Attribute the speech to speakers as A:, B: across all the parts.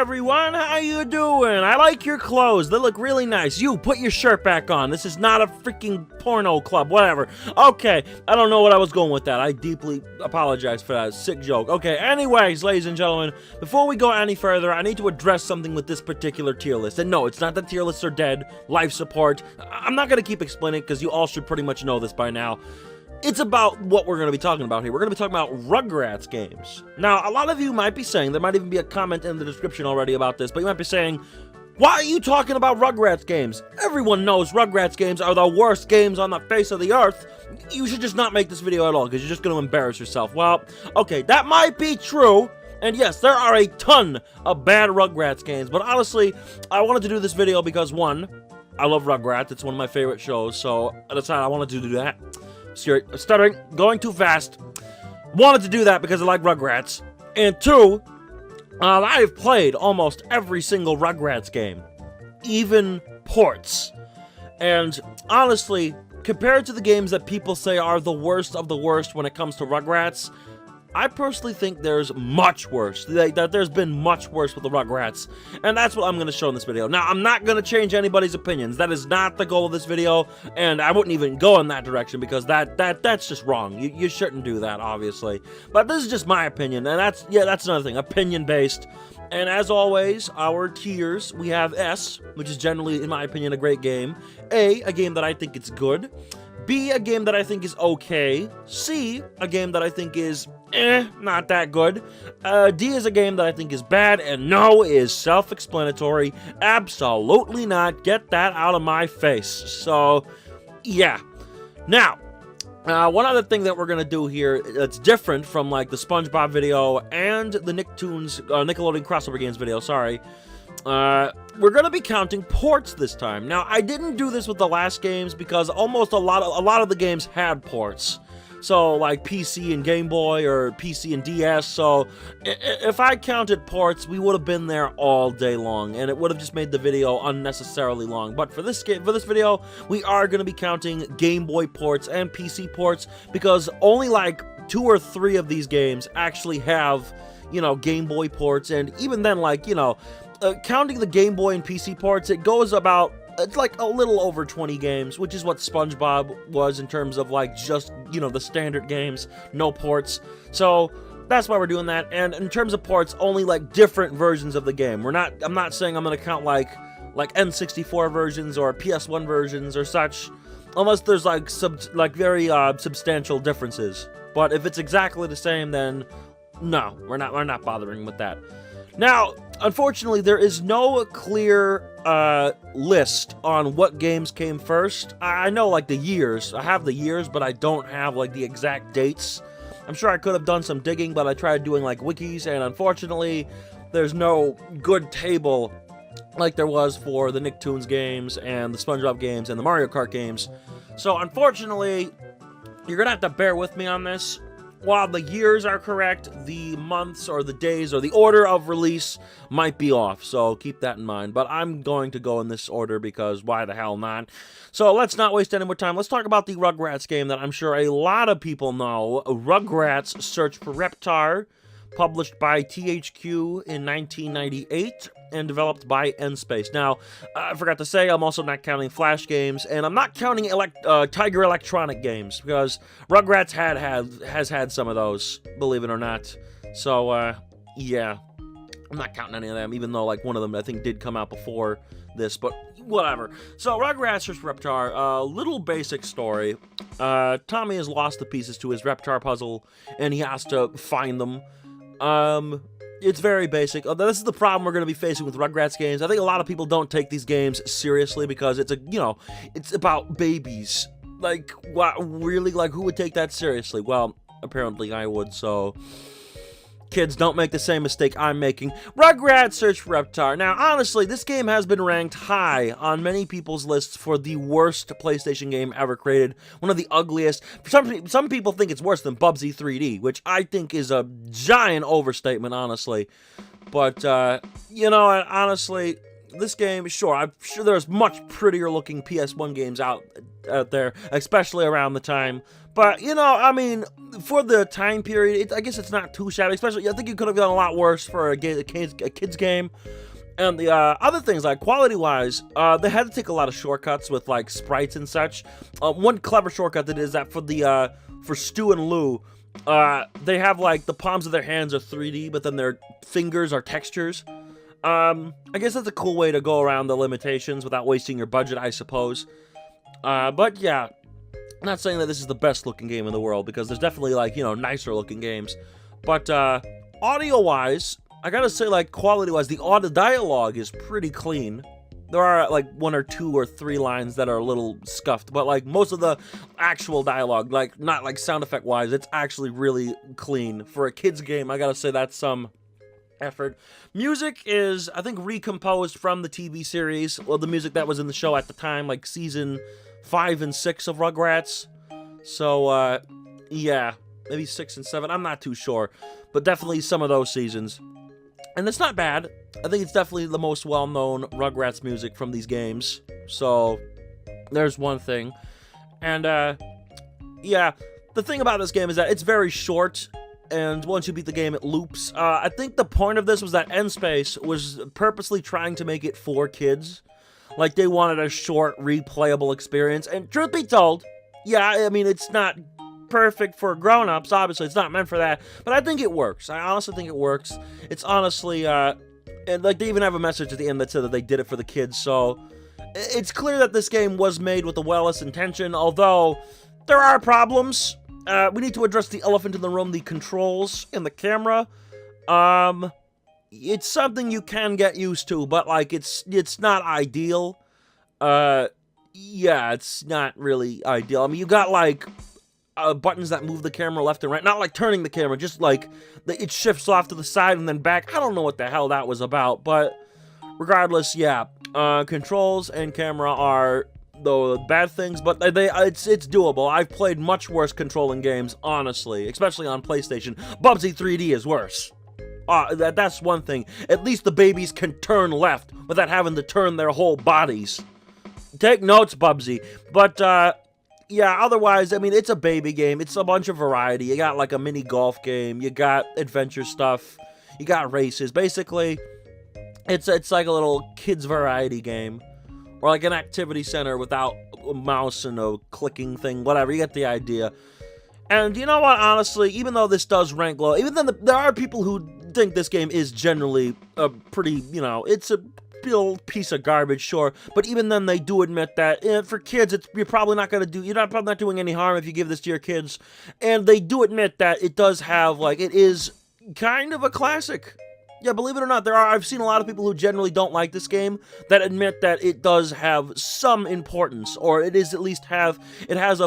A: everyone, how you doing? I like your clothes, they look really nice. You, put your shirt back on. This is not a freaking porno club, whatever. Okay, I don't know what I was going with that. I deeply apologize for that sick joke. Okay, anyways, ladies and gentlemen, before we go any further, I need to address something with this particular tier list. And no, it's not that tier lists are dead, life support. I'm not gonna keep explaining it because you all should pretty much know this by now. It's about what we're going to be talking about here. We're going to be talking about Rugrats games. Now, a lot of you might be saying, there might even be a comment in the description already about this, but you might be saying, why are you talking about Rugrats games? Everyone knows Rugrats games are the worst games on the face of the earth. You should just not make this video at all, because you're just going to embarrass yourself. Well, okay, that might be true. And yes, there are a ton of bad Rugrats games, but honestly, I wanted to do this video because, one, I love Rugrats. It's one of my favorite shows, so I decided I wanted to do that. Stuttering, going too fast. Wanted to do that because I like Rugrats. And two, I have played almost every single Rugrats game, even ports. And honestly, compared to the games that people say are the worst of the worst when it comes to Rugrats, I personally think there's much worse. That there's been much worse with the Rugrats. And that's what I'm going to show in this video. Now, I'm not going to change anybody's opinions. That is not the goal of this video. And I wouldn't even go in that direction because that's just wrong. You shouldn't do that, obviously. But this is just my opinion. And that's another thing. Opinion-based. And as always, our tiers, we have S, which is generally, in my opinion, a great game. A game that I think is good. B, a game that I think is okay. C, a game that I think is not that good. D is a game that I think is bad, and no is self-explanatory. Absolutely not. Get that out of my face. So, yeah. Now, one other thing that we're going to do here that's different from, like, the SpongeBob video and the Nicktoons, Nickelodeon crossover games video, sorry. We're gonna be counting ports this time. Now, I didn't do this with the last games because almost a lot of the games had ports. So, like PC and Game Boy or PC and DS. So, if I counted ports, we would have been there all day long, and it would have just made the video unnecessarily long. But for this video, we are gonna be counting Game Boy ports and PC ports because only like 2 or 3 of these games actually have, you know, Game Boy ports, and even then, like, you know. Counting the Game Boy and PC ports, it goes about, it's like a little over 20 games, which is what SpongeBob was in terms of, like, just, you know, the standard games, no ports. So, that's why we're doing that, and in terms of ports, only, like, different versions of the game. I'm not saying I'm gonna count, like N64 versions or PS1 versions or such, unless there's, like, very, substantial differences. But if it's exactly the same, then, no, we're not bothering with that. Now, unfortunately, there is no clear list on what games came first. I know, like, the years. I have the years, but I don't have, like, the exact dates. I'm sure I could have done some digging, but I tried doing, like, wikis, and unfortunately, there's no good table like there was for the Nicktoons games and the SpongeBob games and the Mario Kart games. So, unfortunately, you're gonna have to bear with me on this. While the years are correct, the months or the days or the order of release might be off, so keep that in mind. But I'm going to go in this order because why the hell not? So let's not waste any more time. Let's talk about the Rugrats game that I'm sure a lot of people know. Rugrats Search for Reptar, published by THQ in 1998. And developed by Nspace. Now, I forgot to say, I'm also not counting Flash games, and I'm not counting Tiger Electronic games, because Rugrats has had some of those, believe it or not. So, yeah, I'm not counting any of them, even though, like, one of them, I think, did come out before this, but whatever. So, Rugrats Search for Reptar, little basic story. Tommy has lost the pieces to his Reptar puzzle, and he has to find them. It's very basic. This is the problem we're going to be facing with Rugrats games. I think a lot of people don't take these games seriously because it's it's about babies. Like, what, really? Like, who would take that seriously? Well, apparently I would, so kids, don't make the same mistake I'm making. Rugrats Search for Reptar. Now, honestly, this game has been ranked high on many people's lists for the worst PlayStation game ever created. One of the ugliest. Some people think it's worse than Bubsy 3D, which I think is a giant overstatement, honestly. But, you know, honestly, this game, sure, I'm sure there's much prettier looking PS1 games out there, especially around the time. But, you know, I mean, for the time period, I guess it's not too shabby. Especially, I think you could have done a lot worse for a kid's game. And the other things, like quality-wise, they had to take a lot of shortcuts with, like, sprites and such. One clever shortcut that is that for Stu and Lou, they have, like, the palms of their hands are 3D, but then their fingers are textures. I guess that's a cool way to go around the limitations without wasting your budget, I suppose. But, yeah. I'm not saying that this is the best looking game in the world, because there's definitely, like, you know, nicer looking games. But, audio-wise, I gotta say, like, quality-wise, the dialogue is pretty clean. There are, like, 1 or 2 or 3 lines that are a little scuffed, but, like, most of the actual dialogue, like, not, like, sound effect-wise, it's actually really clean. For a kid's game, I gotta say that's some effort. Music is, I think, recomposed from the TV series, well, the music that was in the show at the time, like, season 5 and 6 of Rugrats. So, yeah, maybe 6 and 7, I'm not too sure, but definitely some of those seasons. And it's not bad. I think it's definitely the most well-known Rugrats music from these games. So, there's one thing. And, yeah, the thing about this game is that it's very short, and once you beat the game, it loops. I think the point of this was that N-Space was purposely trying to make it for kids. Like, they wanted a short, replayable experience. And truth be told, yeah, I mean, it's not perfect for grown-ups, obviously, it's not meant for that, but I think it works. I honestly think it works. It's honestly, and like, they even have a message at the end that said that they did it for the kids, so it's clear that this game was made with the wellest intention, although there are problems. We need to address the elephant in the room, the controls and the camera. It's something you can get used to, but, like, it's not ideal. Yeah, it's not really ideal. I mean, you got, like, buttons that move the camera left and right. Not like turning the camera, just like it shifts off to the side and then back. I don't know what the hell that was about, but regardless, yeah. Controls and camera are the bad things, but it's doable. I've played much worse controlling games, honestly, especially on PlayStation. Bubsy 3D is worse. That's one thing. At least the babies can turn left without having to turn their whole bodies. Take notes, Bubsy. But, yeah, otherwise, I mean, it's a baby game. It's a bunch of variety. You got, like, a mini golf game. You got adventure stuff. You got races. Basically, it's like a little kids' variety game. Or, like, an activity center without a mouse and a clicking thing. Whatever, you get the idea. And you know what, honestly, even though this does rank low, even then there are people who think this game is generally a pretty, you know, it's a piece of garbage, sure, but even then they do admit that for kids, you're probably not doing any harm if you give this to your kids, and they do admit that it does have, like, it is kind of a classic. Yeah, believe it or not, I've seen a lot of people who generally don't like this game that admit that it does have some importance, or it is at least it is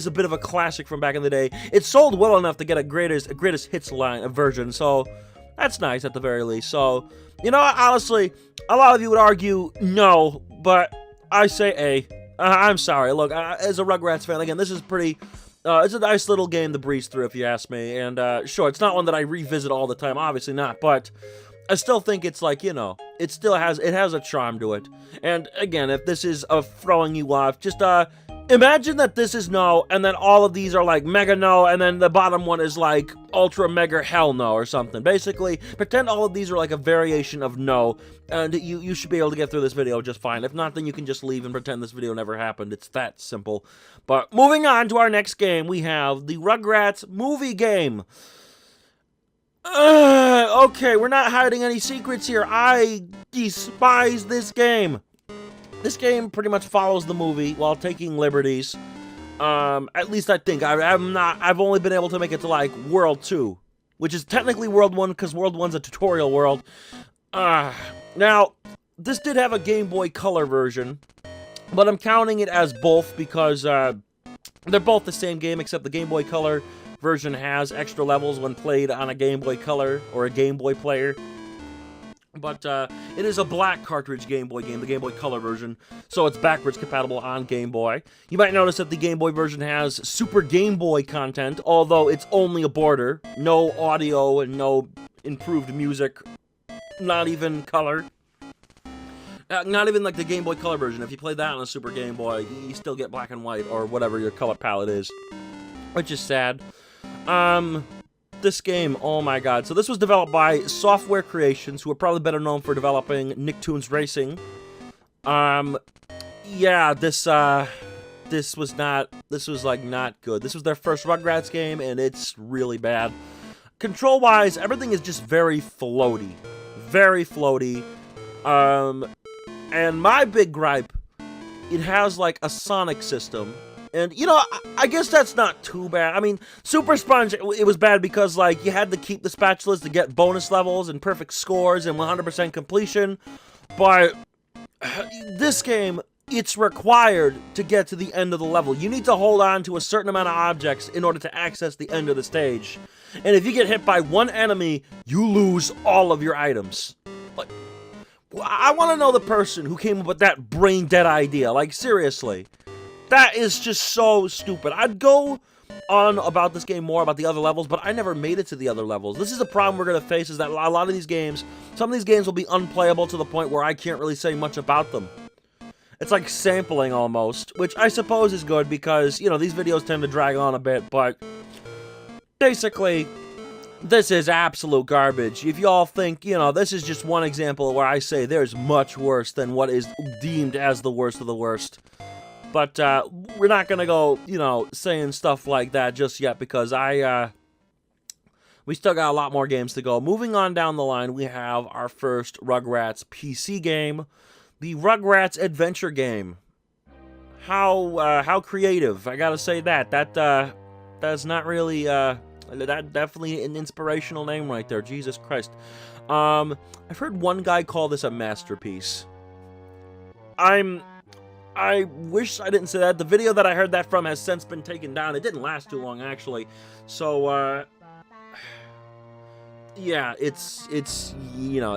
A: a bit of a classic from back in the day. It sold well enough to get a greatest hits version, so that's nice at the very least. So, you know, honestly, a lot of you would argue no, but I say A. I'm sorry. Look, as a Rugrats fan, again, this is pretty. It's a nice little game to breeze through, if you ask me. And sure, it's not one that I revisit all the time. Obviously not, but I still think it's like, you know, it has a charm to it. And again, if this is throwing you off, just imagine that this is no, and then all of these are like mega no, and then the bottom one is like ultra mega hell no or something. Basically, pretend all of these are like a variation of no, and you should be able to get through this video just fine. If not, then you can just leave and pretend this video never happened. It's that simple. But moving on to our next game, we have the Rugrats movie game. Okay, we're not hiding any secrets here. I despise this game. This game pretty much follows the movie while taking liberties. At least I think. I've only been able to make it to, like, World 2, which is technically World 1 because World 1's a tutorial world. Now, this did have a Game Boy Color version, but I'm counting it as both because they're both the same game, except the Game Boy Color version has extra levels when played on a Game Boy Color or a Game Boy player. But it is a black cartridge Game Boy game, the Game Boy Color version, so it's backwards compatible on Game Boy. You might notice that the Game Boy version has Super Game Boy content, although it's only a border, no audio and no improved music, not even color. Not even like the Game Boy Color version. If you play that on a Super Game Boy, you still get black and white or whatever your color palette is, which is sad. This game, oh my god. So this was developed by Software Creations, who are probably better known for developing Nicktoons Racing. Yeah, this was like not good. This was their first Rugrats game, and it's really bad. Control-wise, everything is just very floaty. Very floaty. And my big gripe, it has like a Sonic system. And, you know, I guess that's not too bad. I mean, Super Sponge, it was bad because, like, you had to keep the spatulas to get bonus levels and perfect scores and 100% completion. But this game, it's required to get to the end of the level. You need to hold on to a certain amount of objects in order to access the end of the stage. And if you get hit by one enemy, you lose all of your items. Like, I want to know the person who came up with that brain-dead idea. Like, seriously. That is just so stupid. I'd go on about this game more, about the other levels, but I never made it to the other levels. This is a problem we're going to face, is that a lot of these games, some of these games will be unplayable to the point where I can't really say much about them. It's like sampling almost, which I suppose is good because, you know, these videos tend to drag on a bit, but basically, this is absolute garbage. If y'all think, you know, this is just one example where I say there's much worse than what is deemed as the worst of the worst. But, we're not gonna go, you know, saying stuff like that just yet because we still got a lot more games to go. Moving on down the line, we have our first Rugrats PC game, the Rugrats Adventure game. How creative, I gotta say that. That's not really, that definitely an inspirational name right there, Jesus Christ. I've heard one guy call this a masterpiece. I wish I didn't say that. The video that I heard that from has since been taken down. It didn't last too long, actually. So, yeah, it's you know,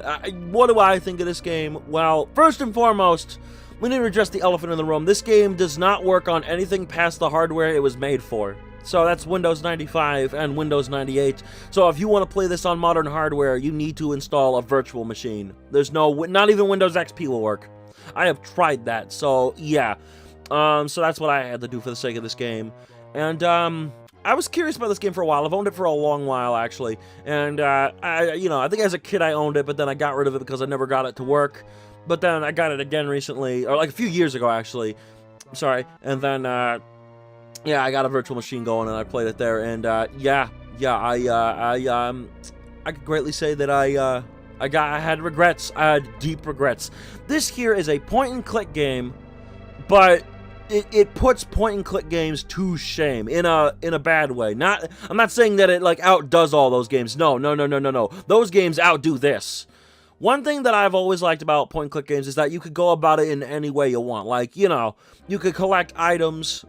A: what do I think of this game? Well, first and foremost, we need to address the elephant in the room. This game does not work on anything past the hardware it was made for. So that's Windows 95 and Windows 98. So if you want to play this on modern hardware, you need to install a virtual machine. There's not even Windows XP will work. I have tried that, so yeah. So that's what I had to do for the sake of this game. And, I was curious about this game for a while. I've owned it for a long while, actually. And, you know, I think as a kid I owned it, but then I got rid of it because I never got it to work. But then I got it again recently, or like a few years ago, actually. Sorry. And then, yeah, I got a virtual machine going, and I played it there. And, yeah, I could greatly say that I had regrets. I had deep regrets. This here is a point-and-click game, but it puts point-and-click games to shame in a bad way. I'm not saying that it like outdoes all those games. No. Those games outdo this. One thing that I've always liked about point-and-click games is that you could go about it in any way you want. Like, you know, you could collect items,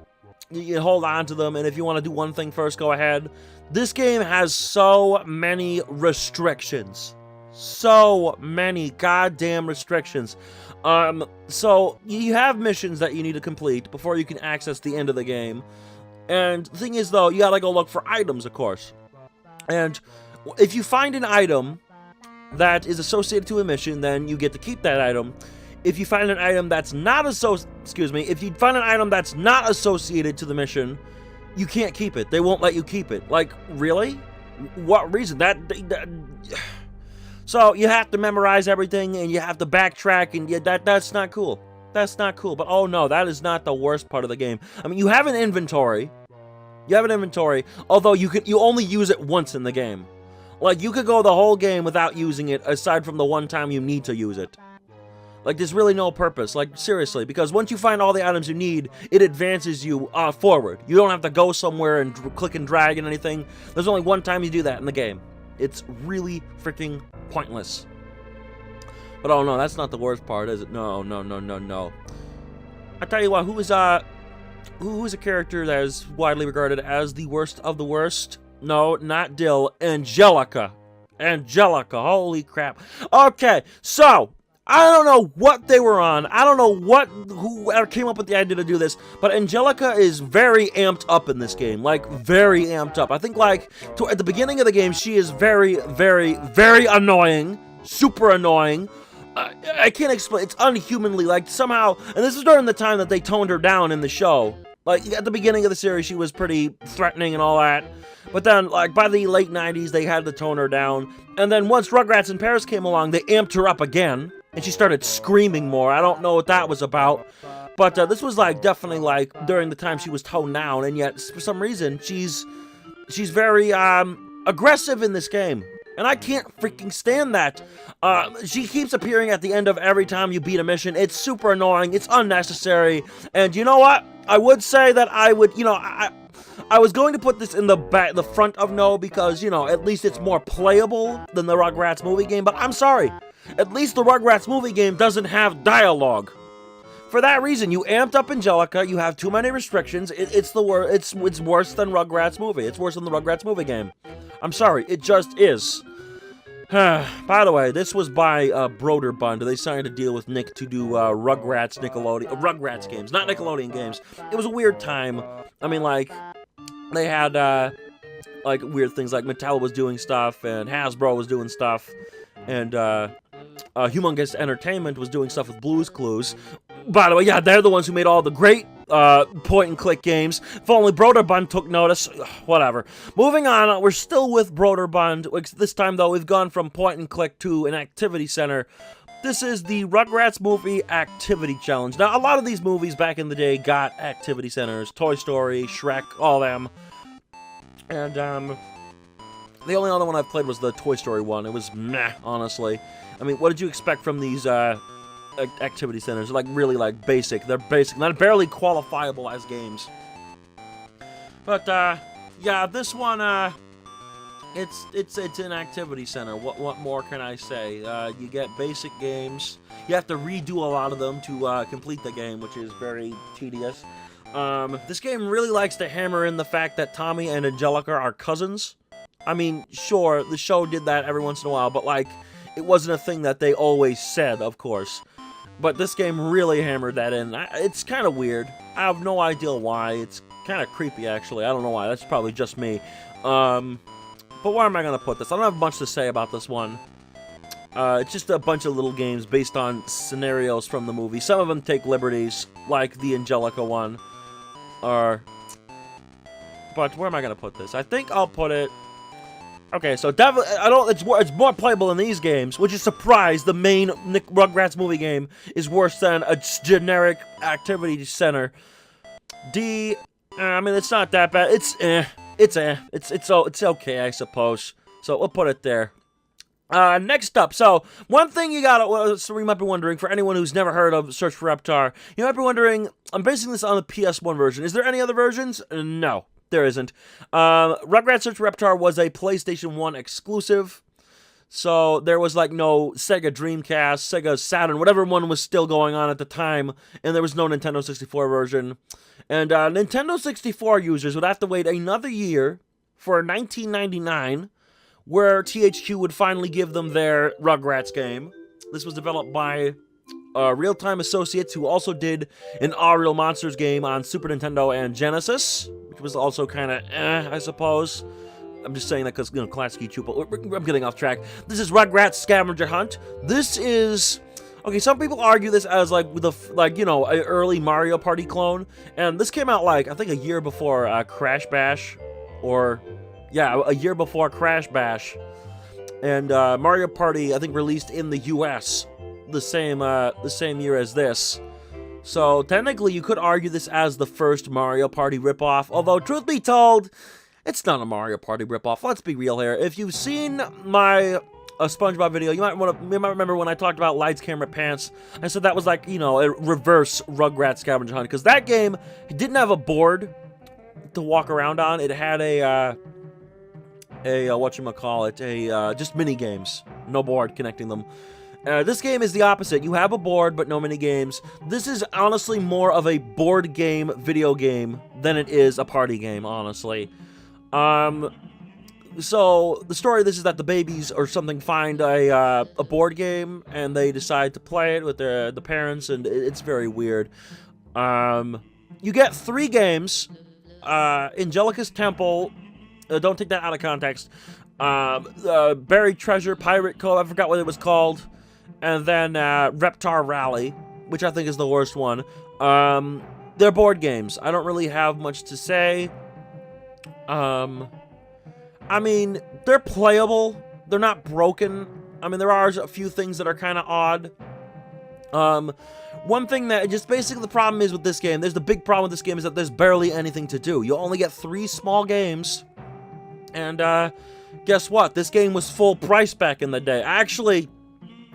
A: you hold on to them, and if you want to do one thing first, go ahead. This game has so many restrictions. So many goddamn restrictions. So you have missions that you need to complete before you can access the end of the game. And the thing is, though, you gotta go look for items, of course. And if you find an item that is associated to a mission, then you get to keep that item. If you find an item that's not if you find an item that's not associated to the mission, you can't keep it. They won't let you keep it. Like, really? What reason? So you have to memorize everything, and you have to backtrack, and that's not cool. That's not cool. But oh no, that is not the worst part of the game. I mean, you have an inventory. Although you only use it once in the game. Like, you could go the whole game without using it, aside from the one time you need to use it. Like, there's really no purpose. Like, seriously, because once you find all the items you need, it advances you forward. You don't have to go somewhere and click and drag and anything. There's only one time you do that in the game. It's really freaking pointless. But oh no, that's not the worst part, is it? No. I tell you what, who is a character that is widely regarded as the worst of the worst? No, not Dill. Angelica. Holy crap. Okay, so I don't know what they were on. I don't know who came up with the idea to do this, but Angelica is very amped up in this game. Like, very amped up. I think, like, at the beginning of the game, she is very, very, very annoying. Super annoying. I can't explain. It's unhumanly, like, somehow, and this is during the time that they toned her down in the show. Like, at the beginning of the series, she was pretty threatening and all that. But then, like, by the late 90s, they had to tone her down. And then once Rugrats in Paris came along, they amped her up again. And she started screaming more. I don't know what that was about. But this was, like, definitely, like, during the time she was toned down. And yet, for some reason, she's very, aggressive in this game. And I can't freaking stand that. She keeps appearing at the end of every time you beat a mission. It's super annoying. It's unnecessary. And you know what? I would say that I would, you know, I was going to put this in the front of no because, you know, at least it's more playable than the Rugrats movie game. But I'm sorry. At least the Rugrats movie game doesn't have dialogue. For that reason, you amped up Angelica. You have too many restrictions. It's worse than Rugrats movie. It's worse than the Rugrats movie game. I'm sorry, it just is. By the way, this was by Broderbund. They signed a deal with Nick to do Rugrats games, not Nickelodeon games. It was a weird time. I mean, like, they had like weird things, like Mattel was doing stuff and Hasbro was doing stuff, and Humongous Entertainment was doing stuff with Blue's Clues. By the way, yeah, they're the ones who made all the great point-and-click games. If only Broderbund took notice. Whatever. Moving on, we're still with Broderbund. This time, though, we've gone from point-and-click to an activity center. This is the Rugrats Movie Activity Challenge. Now, a lot of these movies back in the day got activity centers. Toy Story, Shrek, all them. And, the only other one I've played was the Toy Story one. It was meh, honestly. I mean, what did you expect from these, activity centers? They're, like, really, like, basic. They're basic. They're barely qualifiable as games. But, yeah, this one, it's an activity center. What more can I say? You get basic games. You have to redo a lot of them to, complete the game, which is very tedious. This game really likes to hammer in the fact that Tommy and Angelica are cousins. I mean, sure, the show did that every once in a while, but, like, it wasn't a thing that they always said, of course. But this game really hammered that in. It's kind of weird. I have no idea why. It's kind of creepy, actually. I don't know why. That's probably just me. But where am I going to put this? I don't have much to say about this one. It's just a bunch of little games based on scenarios from the movie. Some of them take liberties, like the Angelica one. But where am I going to put this? I think I'll put it... Okay, so definitely, it's more playable than these games, which is surprised the main Rugrats movie game is worse than a generic activity center. I mean, it's not that bad. It's okay, I suppose. So we'll put it there. Next up, so one thing you might be wondering, for anyone who's never heard of Search for Reptar, you might be wondering, I'm basing this on the PS1 version. Is there any other versions? No. There isn't. Rugrats Search for Reptar was a PlayStation 1 exclusive, so there was, like, no Sega Dreamcast, Sega Saturn, whatever one was still going on at the time, and there was no Nintendo 64 version. And Nintendo 64 users would have to wait another year for 1999, where THQ would finally give them their Rugrats game. This was developed by Real-Time Associates, who also did an All Real Monsters game on Super Nintendo and Genesis, which was also kind of I suppose. I'm just saying that because, you know, classic YouTube, but I'm getting off track. This is Rugrats Scavenger Hunt. This is... Okay, some people argue this as, like, you know, an early Mario Party clone, and this came out, like, I think a year before Crash Bash, or... Yeah, a year before Crash Bash. And Mario Party, I think, released in the US the same year as this. So technically you could argue this as the first Mario Party ripoff, although truth be told, it's not a Mario Party ripoff. Let's be real here. If you've seen my SpongeBob video, you might remember when I talked about Lights, Camera, Pants. I said that was, like, you know, a reverse Rugrats Scavenger Hunt, because that game didn't have a board to walk around on. It had just mini games, no board connecting them. This game is the opposite. You have a board, but no mini games. This is honestly more of a board game video game than it is a party game, honestly. So the story of this is that the babies or something find a board game, and they decide to play it with the parents, and it's very weird. You get 3 games. Angelica's Temple. Don't take that out of context. Buried Treasure, Pirate Cove, I forgot what it was called. and then Reptar Rally, which I think is the worst one. They're board games. I don't really have much to say. I mean, they're playable. They're not broken. I mean, there are a few things that are kind of odd. One thing that just basically the problem is with this game, there's the big problem with this game is that there's barely anything to do. You only get 3 small games. And, guess what? This game was full price back in the day. Actually,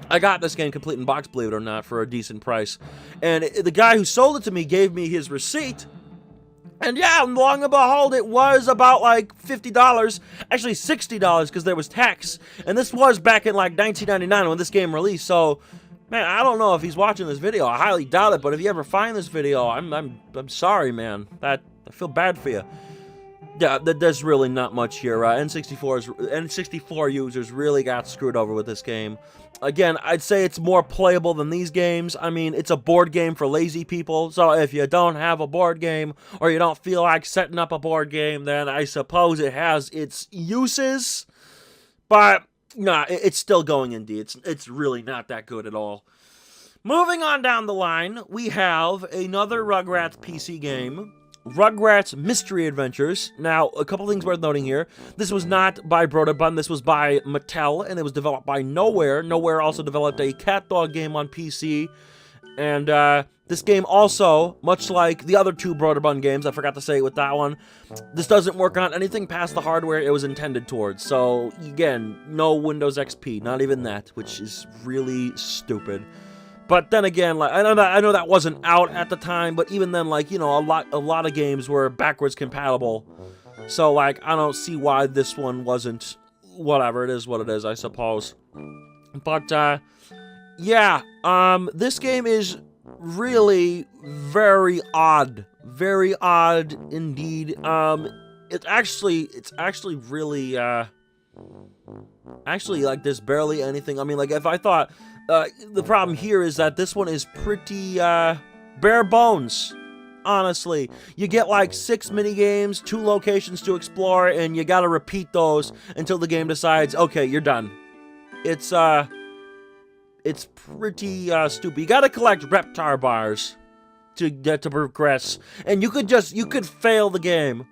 A: I got this game complete in box, believe it or not, for a decent price. And the guy who sold it to me gave me his receipt. And yeah, long and behold, it was about like $50, actually $60 because there was tax. And this was back in like 1999 when this game released. So, man, I don't know if he's watching this video. I highly doubt it. But if you ever find this video, I'm sorry, man. I feel bad for you. Yeah, there's really not much here. N64 users really got screwed over with this game. Again, I'd say it's more playable than these games. I mean, it's a board game for lazy people. So if you don't have a board game or you don't feel like setting up a board game, then I suppose it has its uses. But, nah, it's still going indie. It's really not that good at all. Moving on down the line, we have another Rugrats PC game. Rugrats Mystery Adventures. Now, a couple things worth noting here. This was not by Broderbund, this was by Mattel, and it was developed by Nowhere. Nowhere also developed a cat dog game on PC. And this game also, much like the other 2 Broderbund games, I forgot to say with that one, this doesn't work on anything past the hardware it was intended towards. So, again, no Windows XP, not even that, which is really stupid. But then again, like I know that wasn't out at the time, but even then, like, you know, a lot of games were backwards compatible. So like I don't see why this one wasn't. Whatever, it is what it is, I suppose. But yeah, this game is really very odd indeed. It's actually really actually like there's barely anything. I mean, like if I thought. The problem here is that this one is pretty, bare bones, honestly. You get like 6 mini-games, 2 locations to explore, and you gotta repeat those until the game decides, okay, you're done. It's pretty, stupid. You gotta collect Reptar bars to get to progress. And you could fail the game.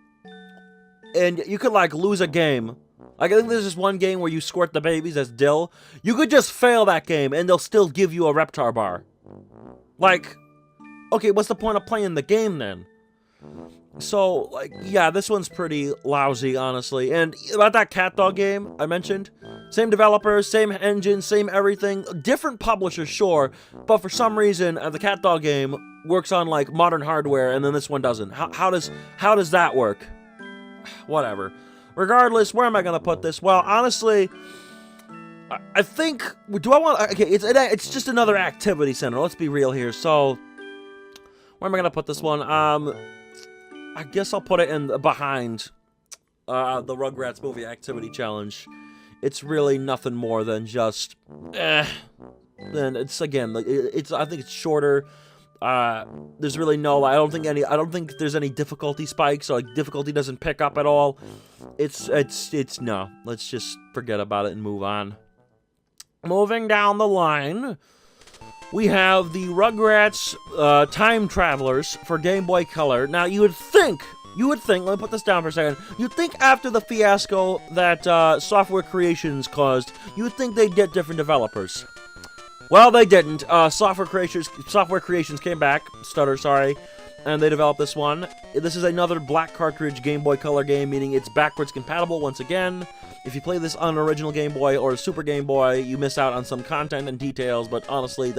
A: And you could, like, lose a game. Like, I think there's this one game where you squirt the babies as dill. You could just fail that game, and they'll still give you a Reptar bar. Like, okay, what's the point of playing the game, then? So, like, yeah, this one's pretty lousy, honestly. And about that cat dog game I mentioned, same developers, same engine, same everything. Different publishers, sure, but for some reason, the cat dog game works on, like, modern hardware, and then this one doesn't. How does that work? Whatever. Regardless, where am I gonna put this? Well, honestly, I think. Do I want? Okay, it's just another activity center. Let's be real here. So, where am I gonna put this one? I guess I'll put it in behind the Rugrats movie activity challenge. It's really nothing more than just. Then it's again. I think it's shorter. There's really no. I don't think there's any difficulty spikes. So like difficulty doesn't pick up at all. It's no. Let's just forget about it and move on. Moving down the line, we have the Rugrats Time Travelers for Game Boy Color. Now you would think. Let me put this down for a second. You'd think after the fiasco that Software Creations caused, you would think they'd get different developers. Well, they didn't. Software Creations came back, and they developed this one. This is another black cartridge Game Boy Color game, meaning it's backwards compatible once again. If you play this on an original Game Boy or a Super Game Boy, you miss out on some content and details, but honestly,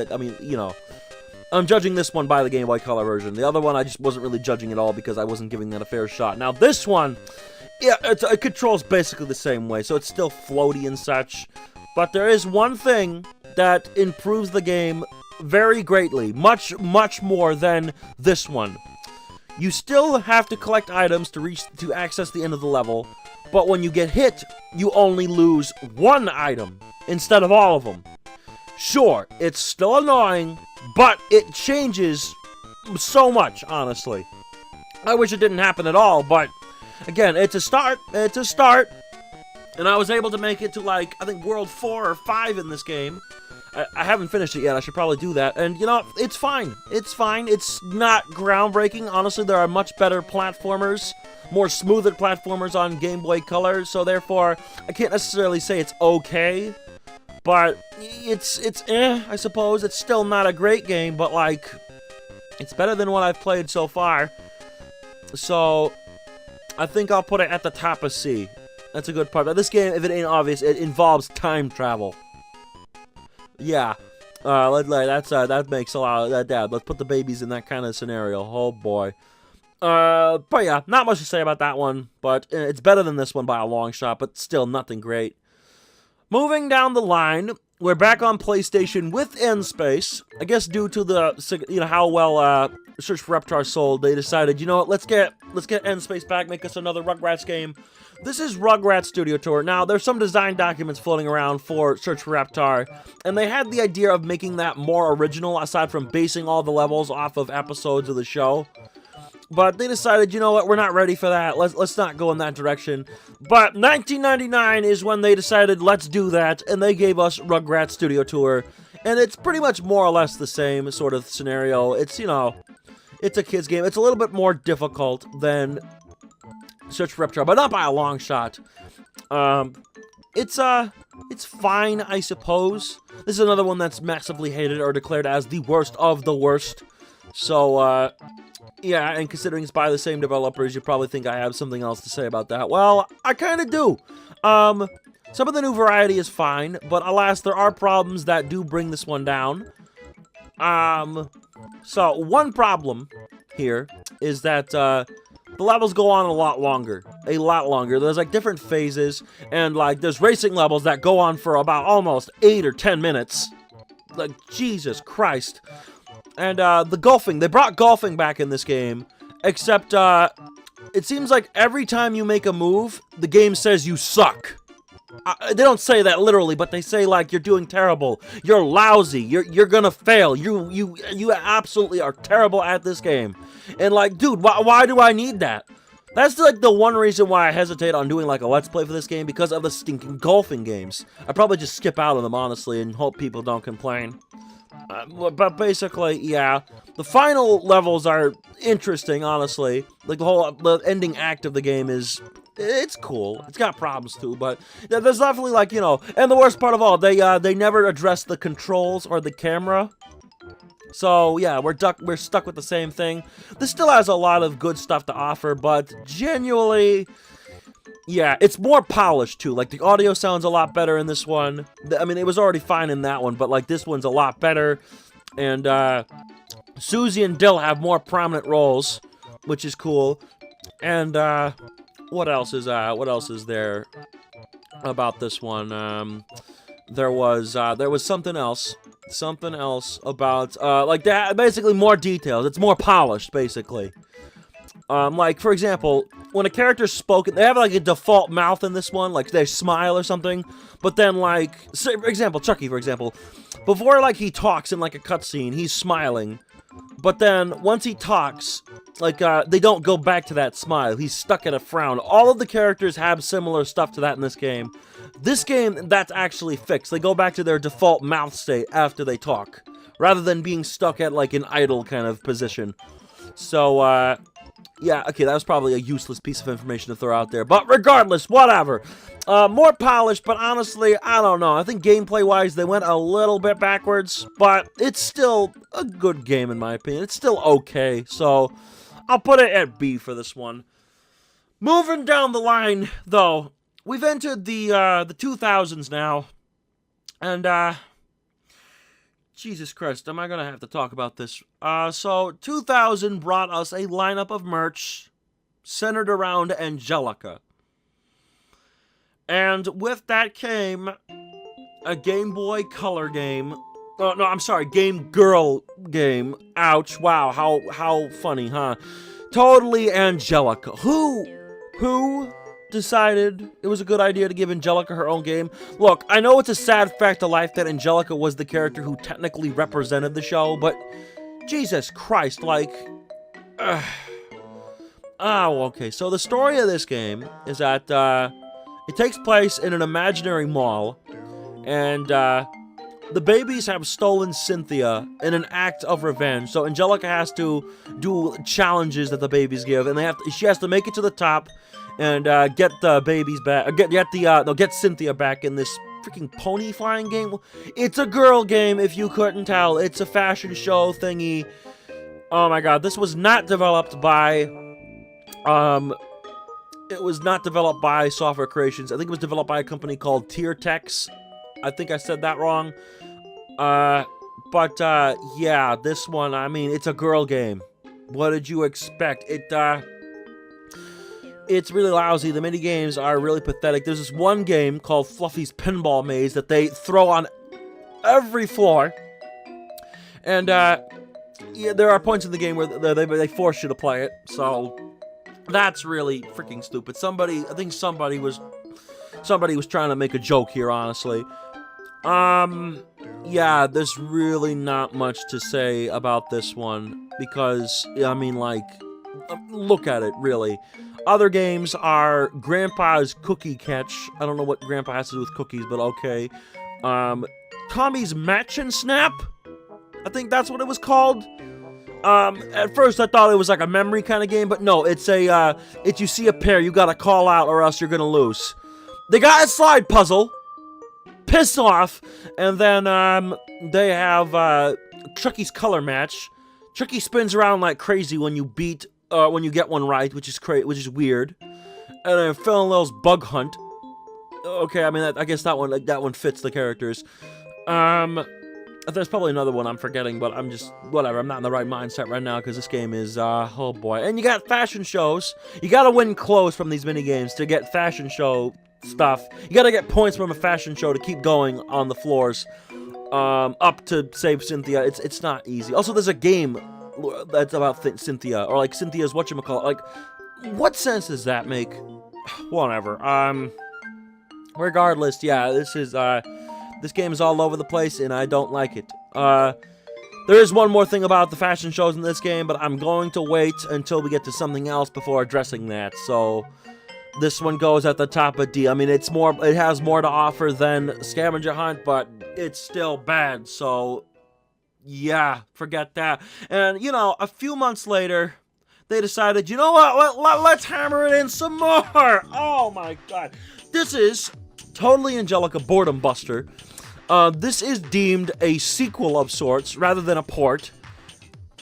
A: I'm judging this one by the Game Boy Color version. The other one, I just wasn't really judging at all because I wasn't giving that a fair shot. Now, this one, yeah, it controls basically the same way, so it's still floaty and such, but there is one thing that improves the game very greatly, much more than this one. You still have to collect items to access the end of the level, but when you get hit, you only lose one item instead of all of them. Sure, it's still annoying, but it changes so much, honestly. I wish it didn't happen at all, but again, it's a start, and I was able to make it to, like, I think World 4 or 5 in this game. I haven't finished it yet. I should probably do that. And, you know, it's fine. It's fine. It's not groundbreaking. Honestly, there are much better platformers, more smoother platformers on Game Boy Color, so therefore, I can't necessarily say it's okay, but it's I suppose. It's still not a great game, but, like, it's better than what I've played so far. So, I think I'll put it at the top of C. That's a good part. But this game, if it ain't obvious, it involves time travel. Yeah, that makes a lot of that. Dad, let's put the babies in that kind of scenario. Oh boy. But yeah, not much to say about that one. But it's better than this one by a long shot. But still, nothing great. Moving down the line, we're back on PlayStation with N-Space. I guess due to the how well Search for Reptar sold, they decided, you know what, let's get N-Space back, make us another Rugrats game. This is Rugrats Studio Tour. Now, there's some design documents floating around for Search for Reptar, and they had the idea of making that more original, aside from basing all the levels off of episodes of the show. But they decided, you know what, we're not ready for that. Let's not go in that direction. But 1999 is when they decided, let's do that, and they gave us Rugrats Studio Tour. And it's pretty much more or less the same sort of scenario. It's, you know, it's a kid's game. It's a little bit more difficult than Search for Reptar, but not by a long shot. It's fine, I suppose. This is another one that's massively hated or declared as the worst of the worst. So, yeah, and considering it's by the same developers, you probably think I have something else to say about that. Well, I kind of do. Some of the new variety is fine, but alas, there are problems that do bring this one down. So, one problem here is that, the levels go on a lot longer. A lot longer. There's, like, different phases, and, like, there's racing levels that go on for about almost 8 or 10 minutes. Like, Jesus Christ. And, the golfing. They brought golfing back in this game, except, it seems like every time you make a move, the game says you suck. They don't say that literally, but they say, like, you're doing terrible. You're lousy. You're gonna fail. You absolutely are terrible at this game. And, like, dude, why do I need that? That's, like, the one reason why I hesitate on doing, like, a Let's Play for this game, because of the stinking golfing games. I probably just skip out of them, honestly, and hope people don't complain. But basically, yeah. The final levels are interesting, honestly. Like, the ending act of the game is... It's cool. It's got problems too, but there's definitely, like, you know, and the worst part of all, they never address the controls or the camera. So yeah, we're stuck with the same thing. This still has a lot of good stuff to offer, but genuinely, yeah, it's more polished too. Like, the audio sounds a lot better in this one. I mean, it was already fine in that one, but, like, this one's a lot better. And Susie and Dill have more prominent roles, which is cool. And what else is there about this one? There was something else about, like, that, basically more details. It's more polished, basically. Like, for example, when a character's spoken, they have, like, a default mouth in this one, like, they smile or something, but then, like, say, for example, Chuckie, for example, before, like, he talks in, like, a cutscene, he's smiling, but then, once he talks, like, they don't go back to that smile. He's stuck at a frown. All of the characters have similar stuff to that in this game. This game, that's actually fixed. They go back to their default mouth state after they talk, rather than being stuck at, like, an idle kind of position. So, yeah, okay, that was probably a useless piece of information to throw out there. But regardless, whatever. More polished, but honestly, I don't know. I think gameplay-wise, they went a little bit backwards, but it's still a good game, in my opinion. It's still okay, so I'll put it at B for this one. Moving down the line, though, we've entered the 2000s now, and, Jesus Christ, am I gonna have to talk about this? So 2000 brought us a lineup of merch centered around Angelica. And with that came a Game Boy Color game. Oh, no, I'm sorry, Game Girl game. Ouch, wow, how funny, huh? Totally Angelica. Who decided it was a good idea to give Angelica her own game? Look, I know it's a sad fact of life that Angelica was the character who technically represented the show, but Jesus Christ, like... Oh, okay, so the story of this game is that, it takes place in an imaginary mall, and, the babies have stolen Cynthia in an act of revenge. So Angelica has to do challenges that the babies give, and she has to make it to the top and get the babies back. Get Cynthia back in this freaking pony flying game. It's a girl game, if you couldn't tell. It's a fashion show thingy. Oh my god, this was not developed by it was not developed by Software Creations. I think it was developed by a company called Tiertex. I think I said that wrong. Yeah, this one, I mean, it's a girl game. What did you expect? It's really lousy. The mini games are really pathetic. There's this one game called Fluffy's Pinball Maze that they throw on every floor. And, yeah, there are points in the game where they force you to play it. So, that's really freaking stupid. I think somebody was trying to make a joke here, honestly. Yeah, there's really not much to say about this one, because, I mean, like, look at it, really. Other games are Grandpa's Cookie Catch. I don't know what Grandpa has to do with cookies, but okay. Tommy's Match and Snap? I think that's what it was called. At first I thought it was like a memory kind of game, but no, it's you see a pair, you gotta call out or else you're gonna lose. They got a slide puzzle. Piss off. And then, they have, Chuckie's Color Match. Chuckie spins around like crazy when you get one right, which is weird. And then Phil and Lil's Bug Hunt. Okay, I mean, I guess that one fits the characters. There's probably another one I'm forgetting, but whatever, I'm not in the right mindset right now, because this game is, oh boy. And you got fashion shows. You gotta win clothes from these mini games to get fashion show stuff. You gotta get points from a fashion show to keep going on the floors, up to save Cynthia. It's not easy. Also, there's a game that's about Cynthia, or like Cynthia's whatchamacallit. Like, what sense does that make? Whatever. Regardless, yeah, this game is all over the place, and I don't like it. There is one more thing about the fashion shows in this game, but I'm going to wait until we get to something else before addressing that. So, this one goes at the top of D. I mean, it has more to offer than Scavenger Hunt, but it's still bad, so yeah, forget that. And, you know, a few months later, they decided, you know what, let's hammer it in some more! Oh my god. This is totally Angelica Boredom Buster. This is deemed a sequel of sorts, rather than a port.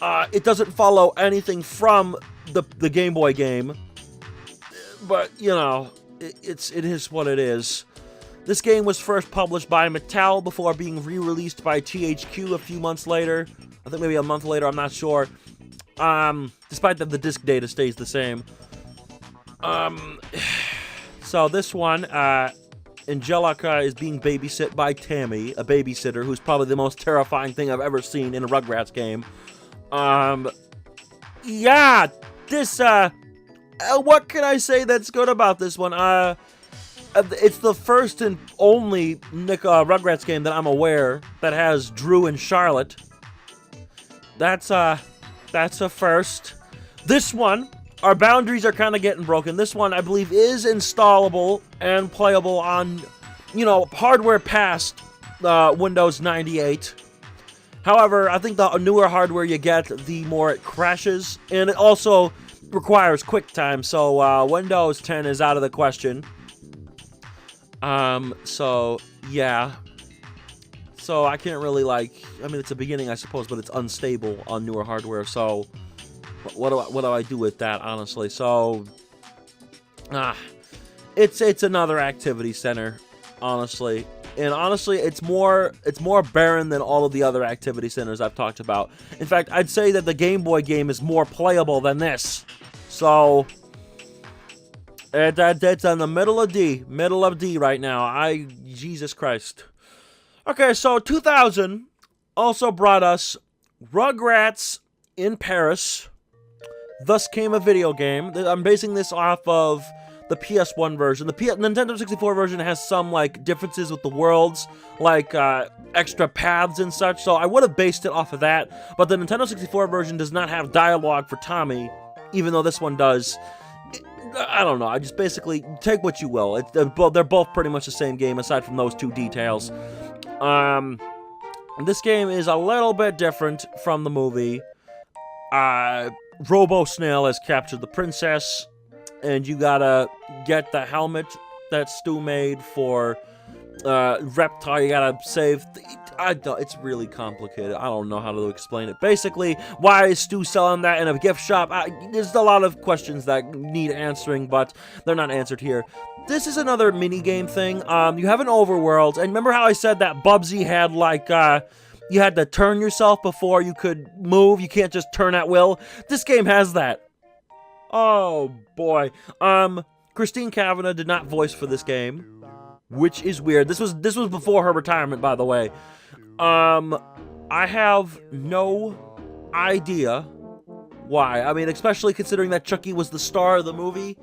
A: It doesn't follow anything from the Game Boy game. But, you know, it is what it is. This game was first published by Mattel before being re-released by THQ a few months later. I think maybe a month later, I'm not sure. Despite that the disc data stays the same. So this one, Angelica is being babysit by Tammy, a babysitter who's probably the most terrifying thing I've ever seen in a Rugrats game. Yeah, this, what can I say that's good about this one? It's the first and only Rugrats game that I'm aware that has Drew and Charlotte. That's a first. This one, our boundaries are kind of getting broken. This one, I believe, is installable and playable on, you know, hardware past Windows 98. However, I think the newer hardware you get, the more it crashes, and it also requires QuickTime, so Windows 10 is out of the question. So yeah. So I can't really, like, I mean, it's a beginning, I suppose, but it's unstable on newer hardware, so what do I do with that, honestly? So, it's another activity center, honestly. And honestly, it's more barren than all of the other activity centers I've talked about. In fact, I'd say that the Game Boy game is more playable than this. So, it's in the middle of D right now. Jesus Christ. Okay, so 2000 also brought us Rugrats in Paris. Thus came a video game. I'm basing this off of the PS1 version. The Nintendo 64 version has some, like, differences with the worlds, like, extra paths and such, so I would have based it off of that, but the Nintendo 64 version does not have dialogue for Tommy, even though this one does. I don't know, I just basically, take what you will. They're both pretty much the same game, aside from those two details. This game is a little bit different from the movie. Robo Snail has captured the princess, and you gotta get the helmet that Stu made for Reptar. You gotta save. It's really complicated. I don't know how to explain it. Basically, why is Stu selling that in a gift shop? There's a lot of questions that need answering, but they're not answered here. This is another mini-game thing. You have an overworld, and remember how I said that Bubsy had, like, you had to turn yourself before you could move? You can't just turn at will? This game has that. Oh, boy. Christine Kavanagh did not voice for this game, which is weird. This was before her retirement, by the way. I have no idea why. I mean, especially considering that Chuckie was the star of the movie.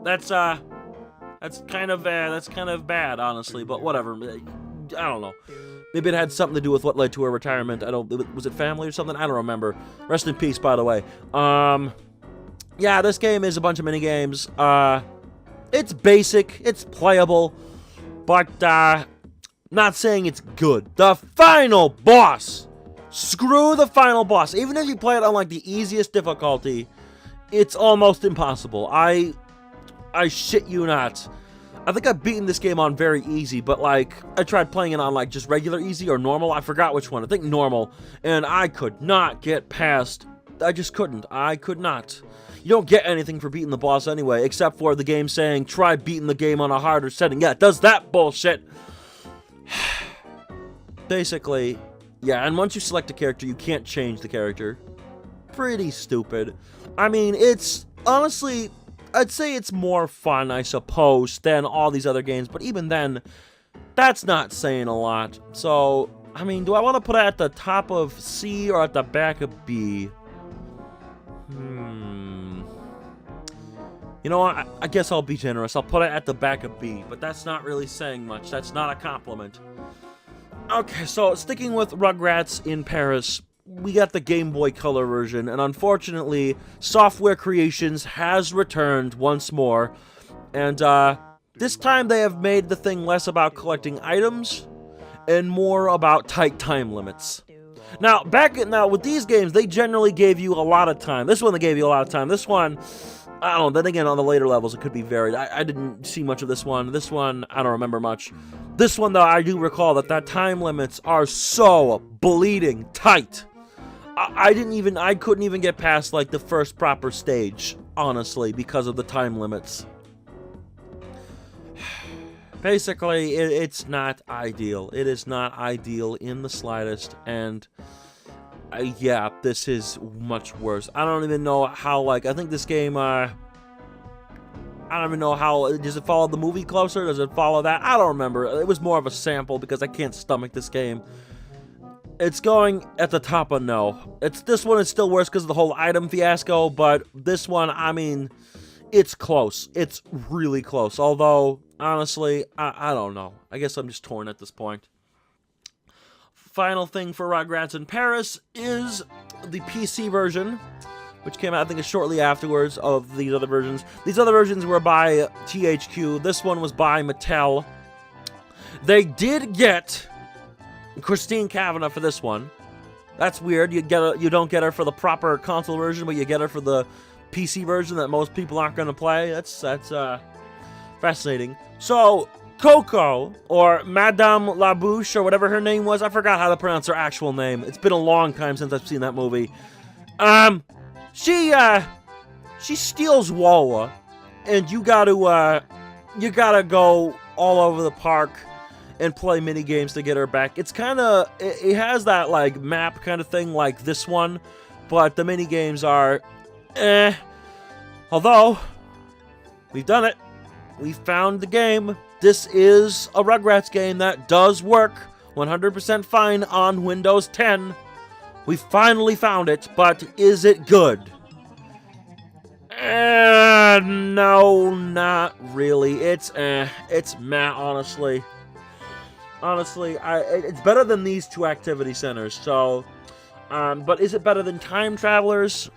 A: That's kind of bad, honestly, but whatever. I don't know. Maybe it had something to do with what led to her retirement. Was it family or something? I don't remember. Rest in peace, by the way. Yeah, this game is a bunch of minigames. It's basic, it's playable, but, not saying it's good. The final boss! Screw the final boss. Even if you play it on, like, the easiest difficulty, it's almost impossible. I shit you not. I think I've beaten this game on very easy, but, like, I tried playing it on, like, just regular easy or normal. I forgot which one. I think normal. And I could not get past. I just couldn't. I could not. You don't get anything for beating the boss anyway, except for the game saying, try beating the game on a harder setting. Yeah, it does that bullshit. Basically, yeah, and once you select a character, you can't change the character. Pretty stupid. I mean, it's, honestly, I'd say it's more fun, I suppose, than all these other games, but even then, that's not saying a lot. So, I mean, do I want to put it at the top of C or at the back of B? You know what? I guess I'll be generous. I'll put it at the back of B, but that's not really saying much. That's not a compliment. Okay, so sticking with Rugrats in Paris, we got the Game Boy Color version, and unfortunately, Software Creations has returned once more, and this time they have made the thing less about collecting items and more about tight time limits. Now, with these games, they generally gave you a lot of time. This one, they gave you a lot of time. This one, I don't know. Then again, on the later levels, it could be varied. I didn't see much of this one. This one, I don't remember much. This one, though, I do recall that time limits are so bleeding tight. I couldn't even get past, like, the first proper stage, honestly, because of the time limits. Basically, it's not ideal. It is not ideal in the slightest, and yeah, this is much worse. I don't even know how, like, I think this game, I don't even know how, does it follow the movie closer? Does it follow that? I don't remember. It was more of a sample because I can't stomach this game. It's going at the top of no. This one is still worse because of the whole item fiasco, but this one, I mean, it's close. It's really close, although, honestly, I don't know. I guess I'm just torn at this point. Final thing for Rugrats in Paris is the PC version, which came out, I think, shortly afterwards of these other versions. These other versions were by THQ. This one was by Mattel. They did get Christine Kavanagh for this one. That's weird. You don't get her for the proper console version, but you get her for the PC version that most people aren't going to play. That's fascinating. So, Coco, or Madame Labouche, or whatever her name was, I forgot how to pronounce her actual name. It's been a long time since I've seen that movie. She steals Wawa, and you gotta go all over the park and play mini games to get her back. It's it has that, like, map kind of thing like this one, but the mini games are although we've done it. We found the game. This is a Rugrats game that does work 100% fine on Windows 10. We finally found it, but is it good? No, not really. It's meh, honestly. Honestly, it's better than these two activity centers, so, but is it better than Time Travelers?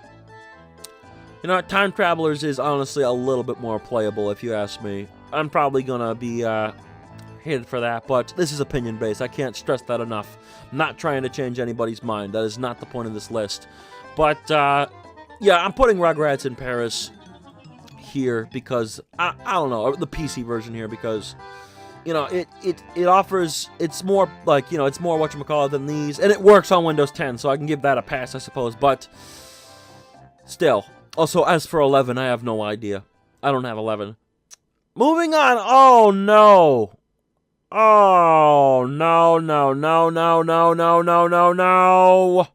A: You know, Time Travelers is honestly a little bit more playable, if you ask me. I'm probably gonna be hated for that, but this is opinion-based. I can't stress that enough. I'm not trying to change anybody's mind. That is not the point of this list. But, yeah, I'm putting Rugrats in Paris here because, I don't know, the PC version here because, you know, it offers, it's more, like, you know, it's more whatchamacallit than these, and it works on Windows 10, so I can give that a pass, I suppose, but still. Also, as for 11, I have no idea. I don't have 11. Moving on. Oh, no. Oh, no, no, no, no, no, no, no, no, no.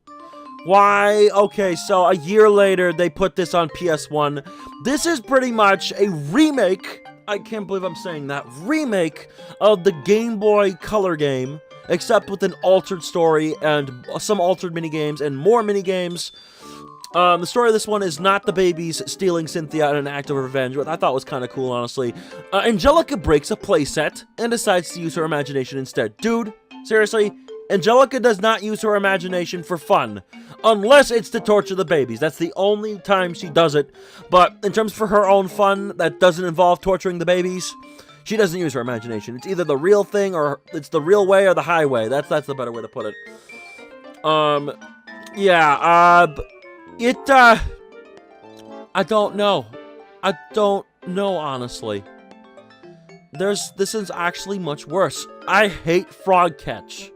A: Why? Okay, so a year later, they put this on PS1. This is pretty much a remake, I can't believe I'm saying that, remake of the Game Boy Color game, except with an altered story and some altered minigames and more minigames. The story of this one is not the babies stealing Cynthia in an act of revenge, which I thought was kind of cool, honestly. Angelica breaks a playset and decides to use her imagination instead. Dude, seriously? Angelica does not use her imagination for fun, unless it's to torture the babies. That's the only time she does it. But in terms for her own fun, that doesn't involve torturing the babies, she doesn't use her imagination. It's either the real thing, or it's the real way, or the highway. That's the better way to put it. Yeah, I don't know. I don't know, honestly. This is actually much worse. I hate Frog Catch.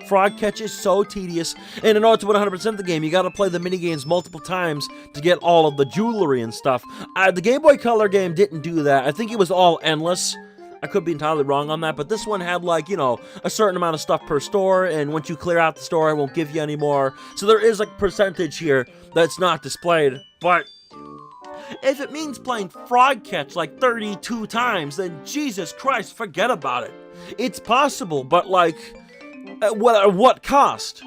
A: Frog Catch is so tedious, and in order to win 100% the game, you gotta play the minigames multiple times to get all of the jewelry and stuff. The Game Boy Color game didn't do that. I think it was all endless. I could be entirely wrong on that, but this one had, like, you know, a certain amount of stuff per store, and once you clear out the store, it won't give you any more. So there is, like, percentage here that's not displayed, but if it means playing Frog Catch, like, 32 times, then Jesus Christ, forget about it. It's possible, but, like, at what cost?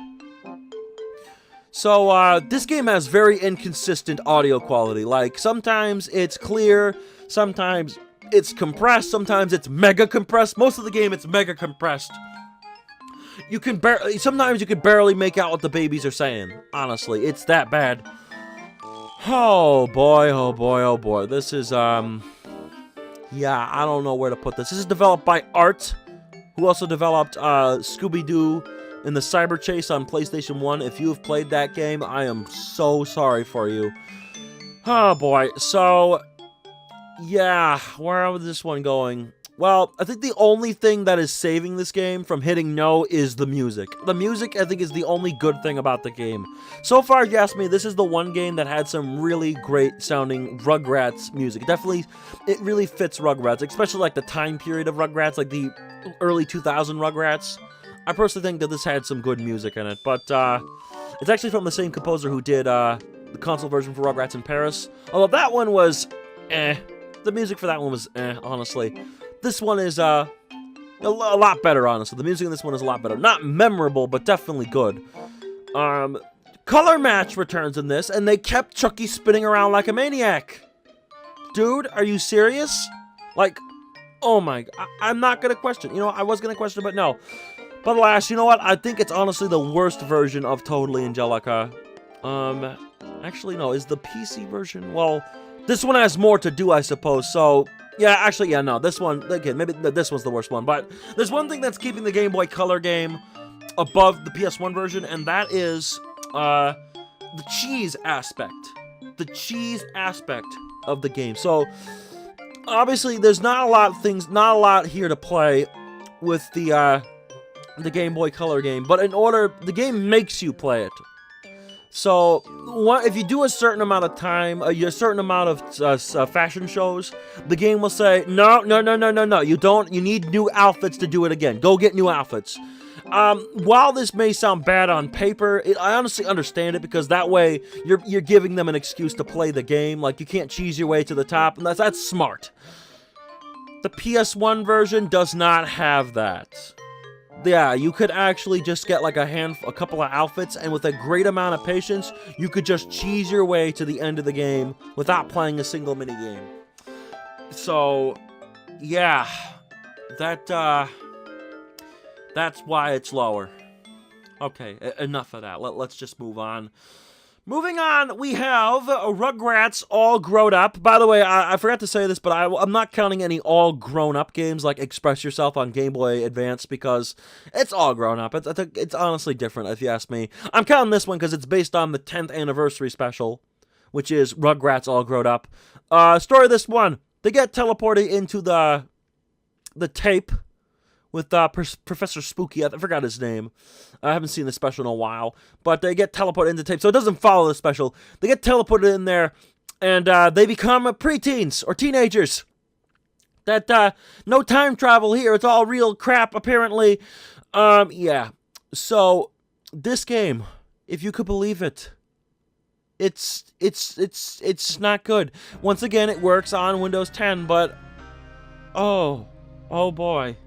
A: So, this game has very inconsistent audio quality. Like, sometimes it's clear, sometimes it's compressed, sometimes it's mega compressed. Most of the game, it's mega compressed. Sometimes you can barely make out what the babies are saying. Honestly, it's that bad. Oh boy, oh boy, oh boy. This is, yeah, I don't know where to put this. This is developed by Art, who also developed Scooby-Doo in the Cyber Chase on PlayStation 1. If you have played that game, I am so sorry for you. Oh boy, so, yeah, where is this one going? Well, I think the only thing that is saving this game from hitting no is the music. The music, I think, is the only good thing about the game. So far, if you ask me, this is the one game that had some really great sounding Rugrats music. Definitely, it really fits Rugrats, especially like the time period of Rugrats, like the early 2000 Rugrats. I personally think that this had some good music in it, but it's actually from the same composer who did the console version for Rugrats in Paris. Although that one was the music for that one was honestly. This one is a lot better, honestly. The music in this one is a lot better. Not memorable, but definitely good. Color Match returns in this, and they kept Chuckie spinning around like a maniac. Dude, are you serious? Like, oh my, I'm not gonna question. You know, I was gonna question, but no. But alas, you know what? I think it's honestly the worst version of Totally Angelica. Actually, no, is the PC version? Well, this one has more to do, I suppose, so... Yeah, actually, yeah, no, this one, again, maybe this one's the worst one, but there's one thing that's keeping the Game Boy Color game above the PS1 version, and that is, the cheese aspect. The cheese aspect of the game. So, obviously, there's not a lot here to play with the Game Boy Color game, but the game makes you play it. So, if you do a certain amount of time, a certain amount of fashion shows, the game will say, no, you need new outfits to do it again. Go get new outfits. While this may sound bad on paper, I honestly understand it, because that way, you're giving them an excuse to play the game. Like, you can't cheese your way to the top, and that's smart. The PS1 version does not have that. Yeah, you could actually just get like a couple of outfits, and with a great amount of patience, you could just cheese your way to the end of the game without playing a single minigame. So, yeah, that's why it's lower. Okay, enough of that. Let's just move on. Moving on, we have Rugrats All Grown Up. By the way, I forgot to say this, but I'm not counting any all grown up games like Express Yourself on Game Boy Advance because it's all grown up. It's honestly different, if you ask me. I'm counting this one because it's based on the 10th anniversary special, which is Rugrats All Grown Up. Story of this one, they get teleported into the tape with Professor Spooky. I forgot his name. I haven't seen the special in a while. But they get teleported into the tape, so it doesn't follow the special. They get teleported in there, and they become preteens or teenagers. That, no time travel here. It's all real crap, apparently. Yeah. So, this game, if you could believe it, it's not good. Once again, it works on Windows 10, but oh boy.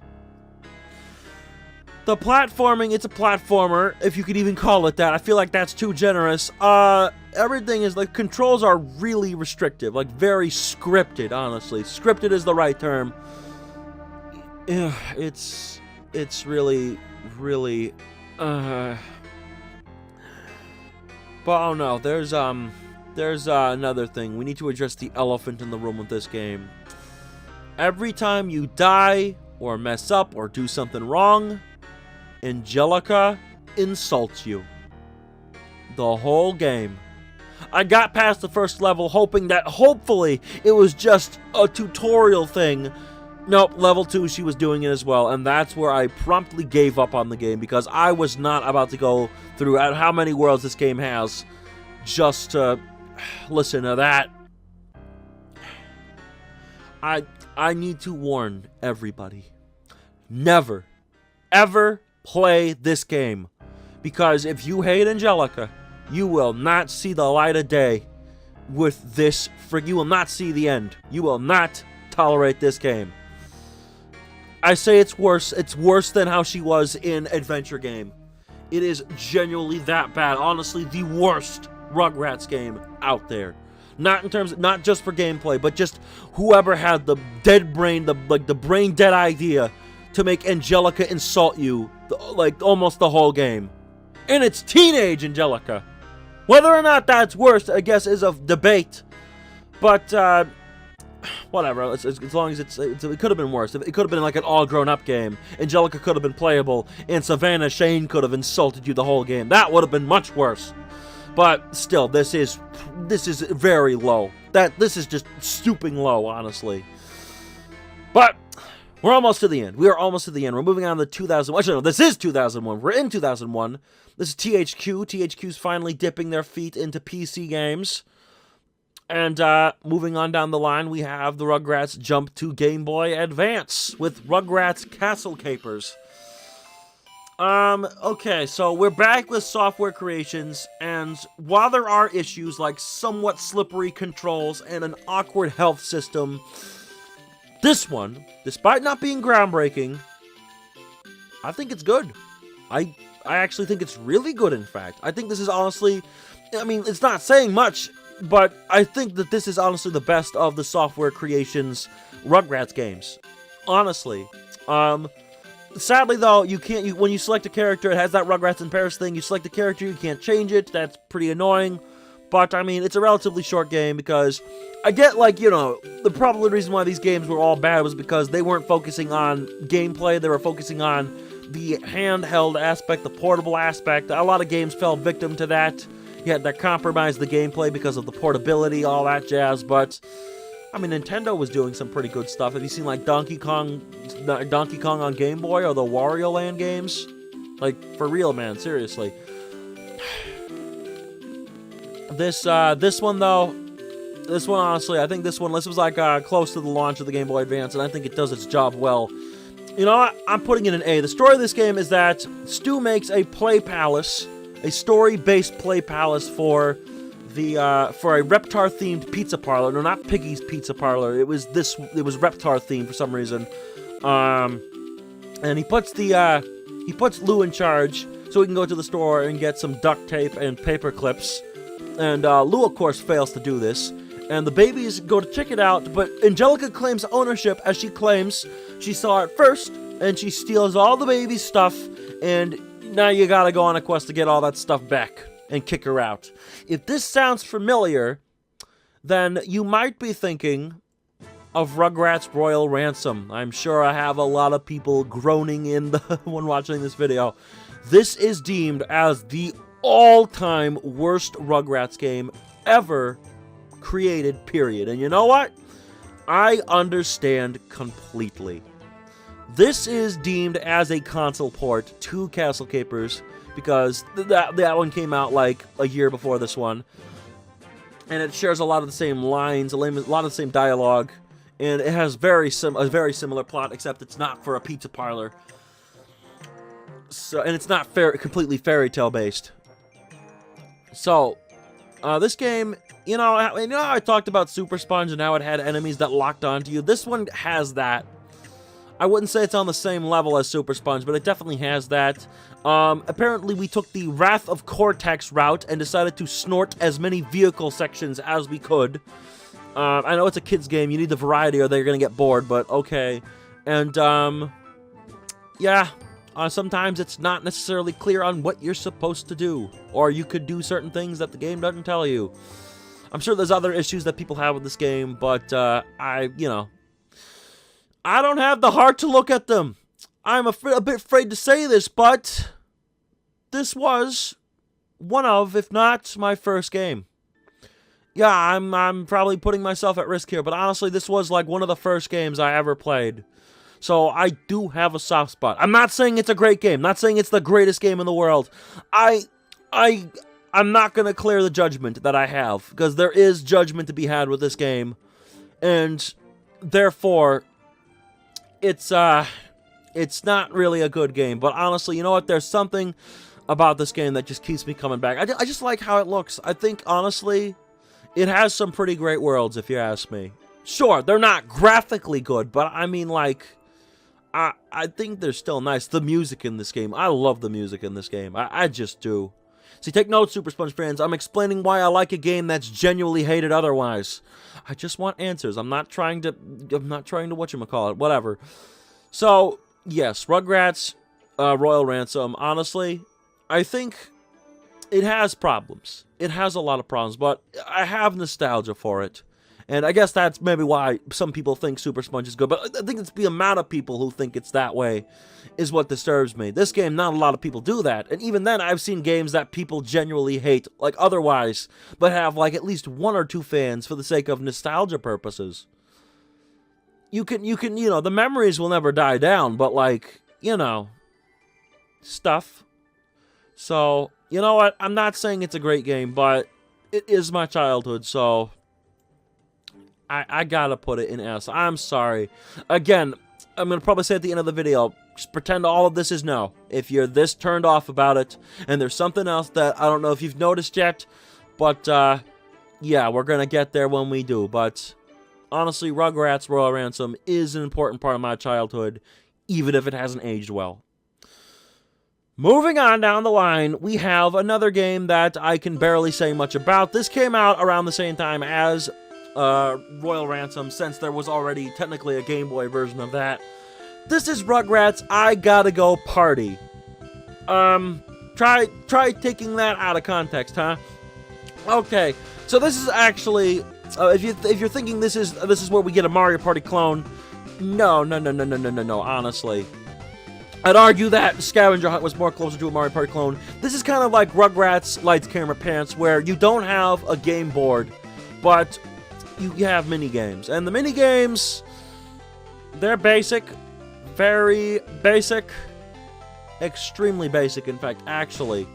A: The platforming, it's a platformer, if you could even call it that. I feel like that's too generous. Everything is, like, controls are really restrictive, like, very scripted, honestly. Scripted is the right term. Yeah, it's really, really, but oh no, there's another thing. We need to address the elephant in the room with this game. Every time you die, or mess up, or do something wrong, Angelica insults you. The whole game. I got past the first level hoping that hopefully it was just a tutorial thing. Nope, level 2 she was doing it as well, and that's where I promptly gave up on the game because I was not about to go through how many worlds this game has just to listen to that. I need to warn everybody. Never, ever play this game, because if you hate Angelica, you will not see the light of day with this. You will not see the end. You will not tolerate this game. I say it's worse. It's worse than how she was in Adventure Game. It is genuinely that bad. Honestly, the worst Rugrats game out there. Not in terms, not just for gameplay, but just whoever had the dead brain, the brain dead idea to make Angelica insult you, like, almost the whole game. And it's teenage Angelica. Whether or not that's worse, I guess, is a debate. But, whatever. As long as it could have been worse. It could have been like an all-grown-up game. Angelica could have been playable, and Savannah Shane could have insulted you the whole game. That would have been much worse. But still, this is very low. This is just stooping low, honestly. But we're almost to the end. We are almost to the end. We're moving on to 2001. Actually, no, this is 2001. We're in 2001. This is THQ. THQ's finally dipping their feet into PC games. And moving on down the line, we have the Rugrats jump to Game Boy Advance with Rugrats Castle Capers. Okay, so we're back with Software Creations, and while there are issues like somewhat slippery controls and an awkward health system, this one, despite not being groundbreaking, I think it's good. I actually think it's really good, in fact. I think this is honestly, I mean, it's not saying much, but I think that this is honestly the best of the Software Creations Rugrats games. Honestly. Sadly, though, you can't. When you select a character, it has that Rugrats in Paris thing. You select a character, you can't change it. That's pretty annoying. But, I mean, it's a relatively short game because I get, like, you know, the probably reason why these games were all bad was because they weren't focusing on gameplay. They were focusing on the handheld aspect, the portable aspect. A lot of games fell victim to that. You had that compromised the gameplay because of the portability, all that jazz. But I mean, Nintendo was doing some pretty good stuff. Have you seen, like, Donkey Kong on Game Boy or the Wario Land games? Like, for real, man, seriously. This one, though, honestly, I think this was, like, close to the launch of the Game Boy Advance, and I think it does its job well. You know what? I'm putting it an A. The story of this game is that Stu makes a play palace, a story-based play palace for a Reptar-themed pizza parlor. No, not Piggy's Pizza Parlor. It was Reptar-themed for some reason. And he puts Lou in charge so he can go to the store and get some duct tape and paper clips. And Lou, of course, fails to do this. And the babies go to check it out, but Angelica claims ownership, as she claims she saw it first, and she steals all the baby's stuff, and now you gotta go on a quest to get all that stuff back. and kick her out. If this sounds familiar, then you might be thinking of Rugrats Royal Ransom. I'm sure I have a lot of people groaning in the when watching this video. This is deemed as the all-time worst Rugrats game ever created, period. And you know what? I understand completely. This is deemed as a console port to Castle Capers because that one came out like a year before this one. And it shares a lot of the same lines, a lot of the same dialogue. And it has a very similar plot, except it's not for a pizza parlor. So, and it's not completely fairy tale based. So, this game, you know, I talked about Super Sponge and how it had enemies that locked onto you. This one has that. I wouldn't say it's on the same level as Super Sponge, but it definitely has that. Apparently, we took the Wrath of Cortex route and decided to snort as many vehicle sections as we could. I know it's a kid's game. You need the variety or they're going to get bored, but okay. And, yeah, sometimes it's not necessarily clear on what you're supposed to do. Or you could do certain things that the game doesn't tell you. I'm sure there's other issues that people have with this game, but, I don't have the heart to look at them. I'm a bit afraid to say this, but this was one of, if not my first game. Yeah, I'm probably putting myself at risk here, but honestly, this was like one of the first games I ever played. So I do have a soft spot. I'm not saying it's a great game. Not saying it's the greatest game in the world. I'm not going to clear the judgment that I have, because there is judgment to be had with this game. And therefore, it's not really a good game. But honestly, you know what? There's something about this game that just keeps me coming back. I just like how it looks. I think, honestly, it has some pretty great worlds, if you ask me. Sure, they're not graphically good, but I mean, like, I think they're still nice. The music in this game, I love the music in this game. I just do. See, take note, Super Sponge fans. I'm explaining why I like a game that's genuinely hated otherwise. I just want answers. I'm not trying to whatchamacallit, whatever. So, yes, Rugrats, Royal Ransom, honestly, I think it has problems. It has a lot of problems, but I have nostalgia for it. And I guess that's maybe why some people think Super Sponge is good, but I think it's the amount of people who think it's that way is what disturbs me. This game, not a lot of people do that, and even then, I've seen games that people genuinely hate, like otherwise, but have like at least one or two fans for the sake of nostalgia purposes. You can, you know, the memories will never die down, but like, you know, stuff. So, you know what? I'm not saying it's a great game, but it is my childhood, so I gotta put it in S. I'm sorry. Again, I'm gonna probably say at the end of the video, just pretend all of this is no. If you're this turned off about it, and there's something else that I don't know if you've noticed yet, but, yeah, we're gonna get there when we do. But, honestly, Rugrats Royal Ransom is an important part of my childhood, even if it hasn't aged well. Moving on down the line, we have another game that I can barely say much about. This came out around the same time as Royal Ransom, since there was already technically a Game Boy version of that. This is Rugrats I Gotta Go Party. Try taking that out of context, huh? Okay, so this is actually, if you're thinking this is where we get a Mario Party clone, no, honestly. I'd argue that Scavenger Hunt was more closer to a Mario Party clone. This is kind of like Rugrats Lights, Camera, Pants, where you don't have a game board, but you have mini-games. And the mini-games, they're basic, very basic, extremely basic, in fact, actually.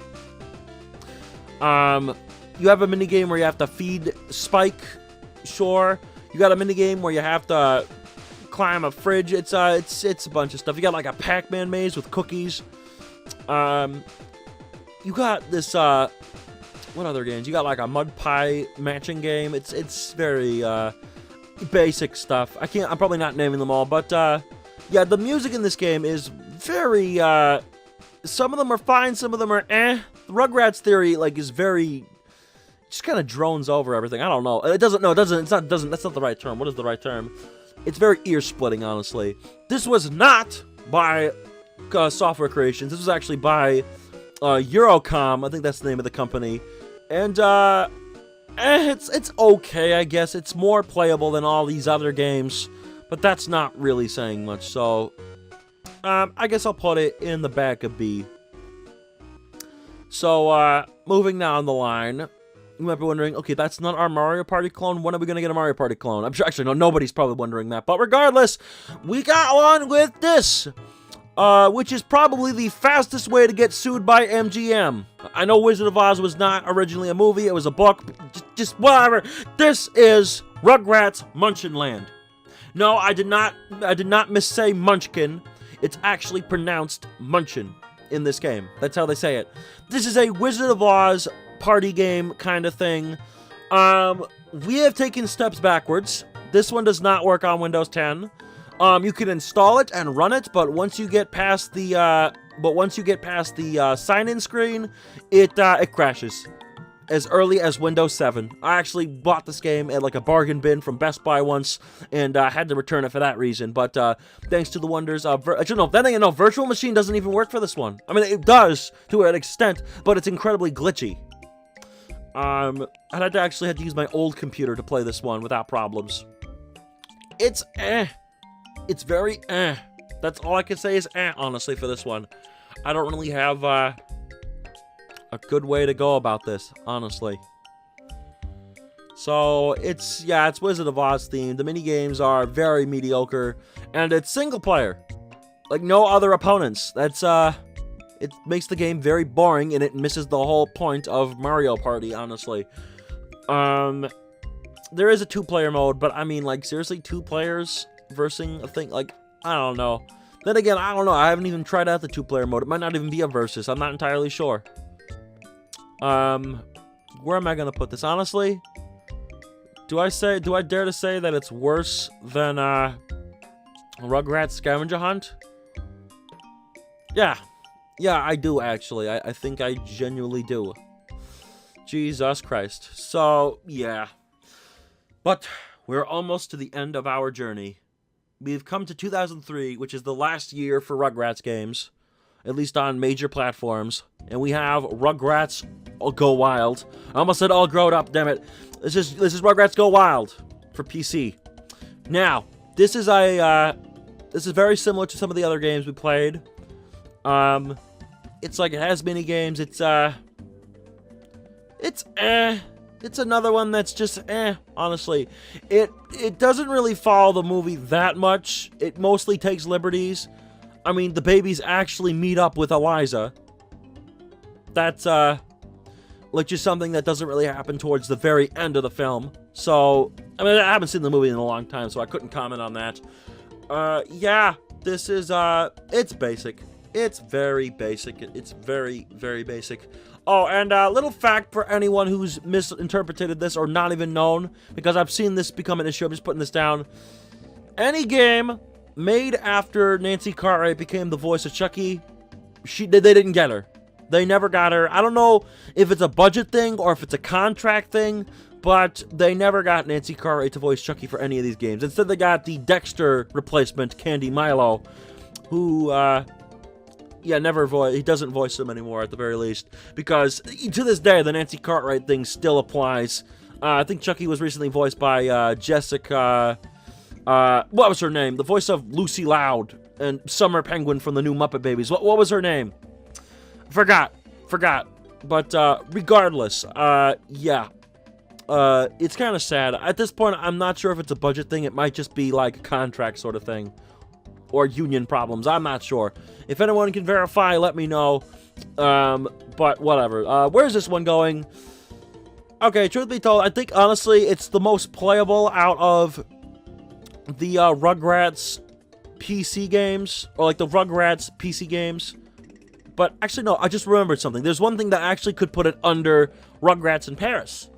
A: You have a mini-game where you have to feed Spike, sure. You got a mini-game where you have to climb a fridge. It's a bunch of stuff. You got like a Pac-Man maze with cookies. You got this, what other games? You got like a mud pie matching game. It's very basic stuff. I'm probably not naming them all, but yeah, the music in this game is very some of them are fine, some of them are eh. The Rugrats theory like is very just kind of drones over everything. I don't know. That's not the right term. What is the right term? It's very ear-splitting, honestly. This was not by Software Creations. This was actually by Eurocom, I think that's the name of the company. And, it's okay, I guess. It's more playable than all these other games, but that's not really saying much, so I guess I'll put it in the back of B. So, moving down the line, you might be wondering, okay, that's not our Mario Party clone. When are we going to get a Mario Party clone? I'm sure, actually, no, nobody's probably wondering that. But regardless, we got one with this, which is probably the fastest way to get sued by MGM. I know Wizard of Oz was not originally a movie. It was a book. Just whatever. This is Rugrats Munchin Land. No, I did not missay Munchkin. It's actually pronounced Munchin in this game. That's how they say it. This is a Wizard of Oz party game kind of thing. We have taken steps backwards. This one does not work on Windows 10. You can install it and run it, but once you get past the sign-in screen, it crashes as early as Windows 7. I actually bought this game at like a bargain bin from Best Buy once, and had to return it for that reason. But thanks to the wonders of Virtual Machine doesn't even work for this one. I mean, it does to an extent, but it's incredibly glitchy. I had to use my old computer to play this one without problems. It's It's very That's all I can say is honestly, for this one. I don't really have a good way to go about this, honestly. So, it's Wizard of Oz themed. The minigames are very mediocre, and it's single player. Like, no other opponents. That's, it makes the game very boring, and it misses the whole point of Mario Party, honestly. There is a 2-player mode, but I mean, like, seriously, 2 players versing a thing? Like, I don't know. Then again, I don't know. I haven't even tried out the 2-player mode. It might not even be a versus. I'm not entirely sure. Where am I gonna put this? Honestly, do I dare to say that it's worse than, Rugrats Scavenger Hunt? Yeah, I do, actually. I think I genuinely do. Jesus Christ. So, yeah. But we're almost to the end of our journey. We've come to 2003, which is the last year for Rugrats games, at least on major platforms. And we have Rugrats Go Wild. I almost said All Grown Up, damn it. This is Rugrats Go Wild for PC. Now, this is very similar to some of the other games we played. It's like it has mini games. It's another one that's just honestly. It doesn't really follow the movie that much. It mostly takes liberties. I mean, the babies actually meet up with Eliza. That's like just something that doesn't really happen towards the very end of the film. So, I mean, I haven't seen the movie in a long time, so I couldn't comment on that. Yeah, this is it's basic. It's very basic. It's very, very basic. Oh, and a little fact for anyone who's misinterpreted this or not even known, because I've seen this become an issue, I'm just putting this down. Any game made after Nancy Cartwright became the voice of Chuckie, they didn't get her. They never got her. I don't know if it's a budget thing or if it's a contract thing, but they never got Nancy Cartwright to voice Chuckie for any of these games. Instead, they got the Dexter replacement, Candy Milo, who, he doesn't voice him anymore at the very least, because to this day, the Nancy Cartwright thing still applies. I think Chuckie was recently voiced by Jessica, what was her name? The voice of Lucy Loud and Summer Penguin from the new Muppet Babies. What was her name? Forgot. But regardless, it's kind of sad. At this point, I'm not sure if it's a budget thing. It might just be like a contract sort of thing. Or union problems. I'm not sure. If anyone can verify, let me know. But whatever. Where's this one going? Okay, truth be told, I think, honestly, it's the most playable out of the Rugrats PC games. Or, like, the Rugrats PC games. But, actually, no, I just remembered something. There's one thing that actually could put it under Rugrats in Paris.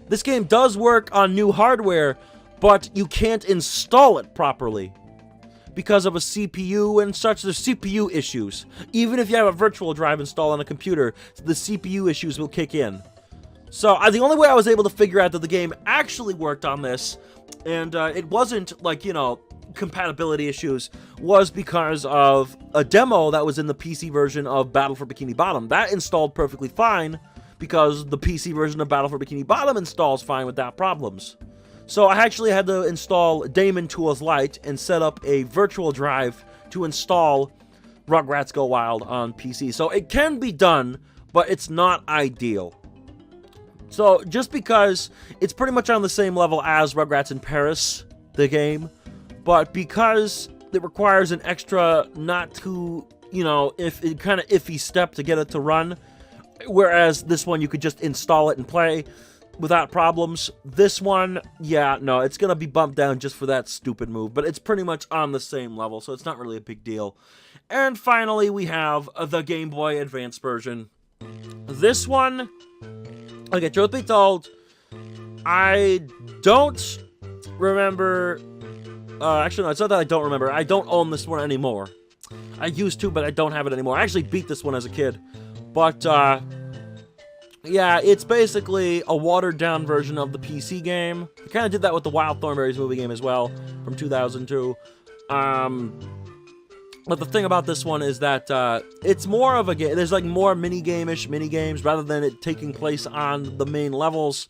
A: This game does work on new hardware, but you can't install it properly. Because of a CPU and such, there's CPU issues. Even if you have a virtual drive installed on a computer, the CPU issues will kick in. So, the only way I was able to figure out that the game actually worked on this, and it wasn't, like, compatibility issues was because of a demo that was in the PC version of Battle for Bikini Bottom. That installed perfectly fine because the PC version of Battle for Bikini Bottom installs fine without problems. So I actually had to install Daemon Tools Lite and set up a virtual drive to install Rugrats Go Wild on PC. So it can be done, but it's not ideal. So just because it's pretty much on the same level as Rugrats in Paris, the game, but because it requires an extra not too, kind of iffy step to get it to run, whereas this one you could just install it and play without problems. This one, yeah, no, it's going to be bumped down just for that stupid move, but it's pretty much on the same level, so it's not really a big deal. And finally, we have the Game Boy Advance version. This one, okay, truth be told, I don't remember. Actually, no, it's not that I don't remember. I don't own this one anymore. I used to, but I don't have it anymore. I actually beat this one as a kid. But, yeah, it's basically a watered-down version of the PC game. I kind of did that with the Wild Thornberrys movie game as well, from 2002. But the thing about this one is that it's more of a game. There's like more mini-game-ish mini-games rather than it taking place on the main levels.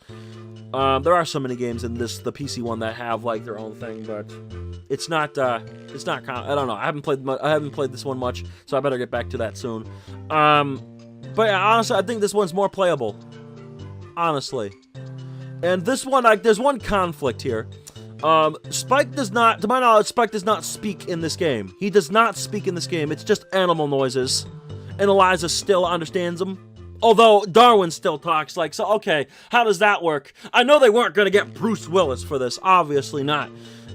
A: There are so many games in the PC one that have like their own thing, but it's not. I don't know. I haven't played this one much, so I better get back to that soon. But yeah, honestly, I think this one's more playable. Honestly, and this one, like, there's one conflict here. Spike does not, to my knowledge, Spike does not speak in this game. He does not speak in this game. It's just animal noises, and Eliza still understands them. Although Darwin still talks, like, so okay, how does that work? I know they weren't gonna get Bruce Willis for this, obviously not.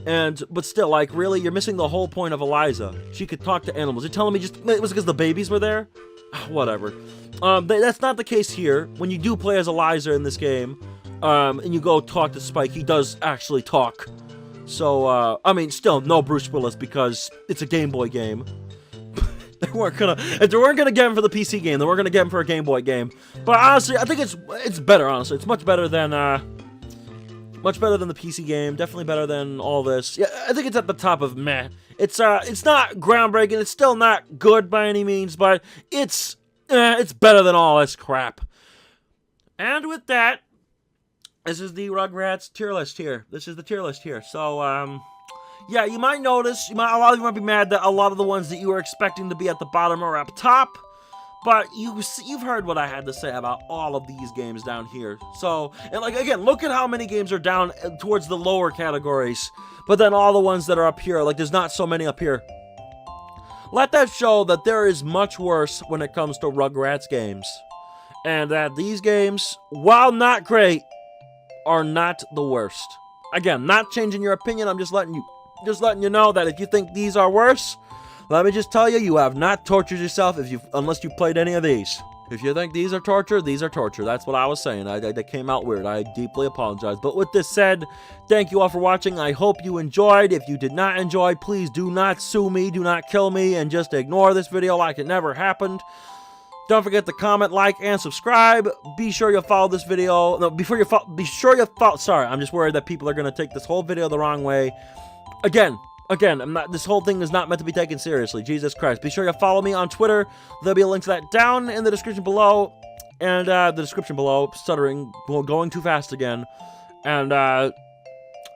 A: But still, like, really, you're missing the whole point of Eliza. She could talk to animals. You're telling me just it was because the babies were there? Whatever. That's not the case here. When you do play as Eliza in this game, and you go talk to Spike, he does actually talk. So, I mean, still, no Bruce Willis because it's a Game Boy game. If they weren't gonna get him for the PC game, they weren't gonna get him for a Game Boy game. But honestly, I think it's better. Honestly, it's much better than the PC game. Definitely better than all this. Yeah, I think it's at the top of meh. It's not groundbreaking. It's still not good by any means, but it's better than all this crap. And with that, this is the Rugrats tier list here. This is the tier list here. So, yeah, you might notice, a lot of you might be mad that a lot of the ones that you were expecting to be at the bottom are up top, but you've heard what I had to say about all of these games down here. So, and like, again, look at how many games are down towards the lower categories, but then all the ones that are up here, like, there's not so many up here. Let that show that there is much worse when it comes to Rugrats games, and that these games, while not great, are not the worst. Again, not changing your opinion, I'm just letting you know that if you think these are worse, let me just tell you, you have not tortured yourself unless you played any of these. If you think these are torture, these are torture. That's what I was saying. That came out weird. I deeply apologize. But with this said, thank you all for watching. I hope you enjoyed. If you did not enjoy, please do not sue me, do not kill me, and just ignore this video like it never happened. Don't forget to comment, like, and subscribe. Be sure you follow this video. No, be sure you follow. Sorry, I'm just worried that people are going to take this whole video the wrong way. Again, this whole thing is not meant to be taken seriously. Jesus Christ. Be sure you follow me on Twitter. There'll be a link to that down in the description below. And the description below, stuttering, going too fast again. And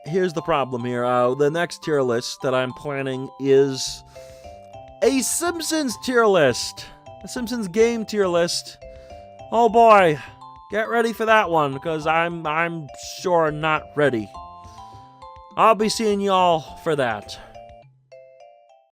A: here's the problem here. The next tier list that I'm planning is a Simpsons tier list. A Simpsons game tier list. Oh boy. Get ready for that one, because I'm sure not ready. I'll be seeing y'all for that.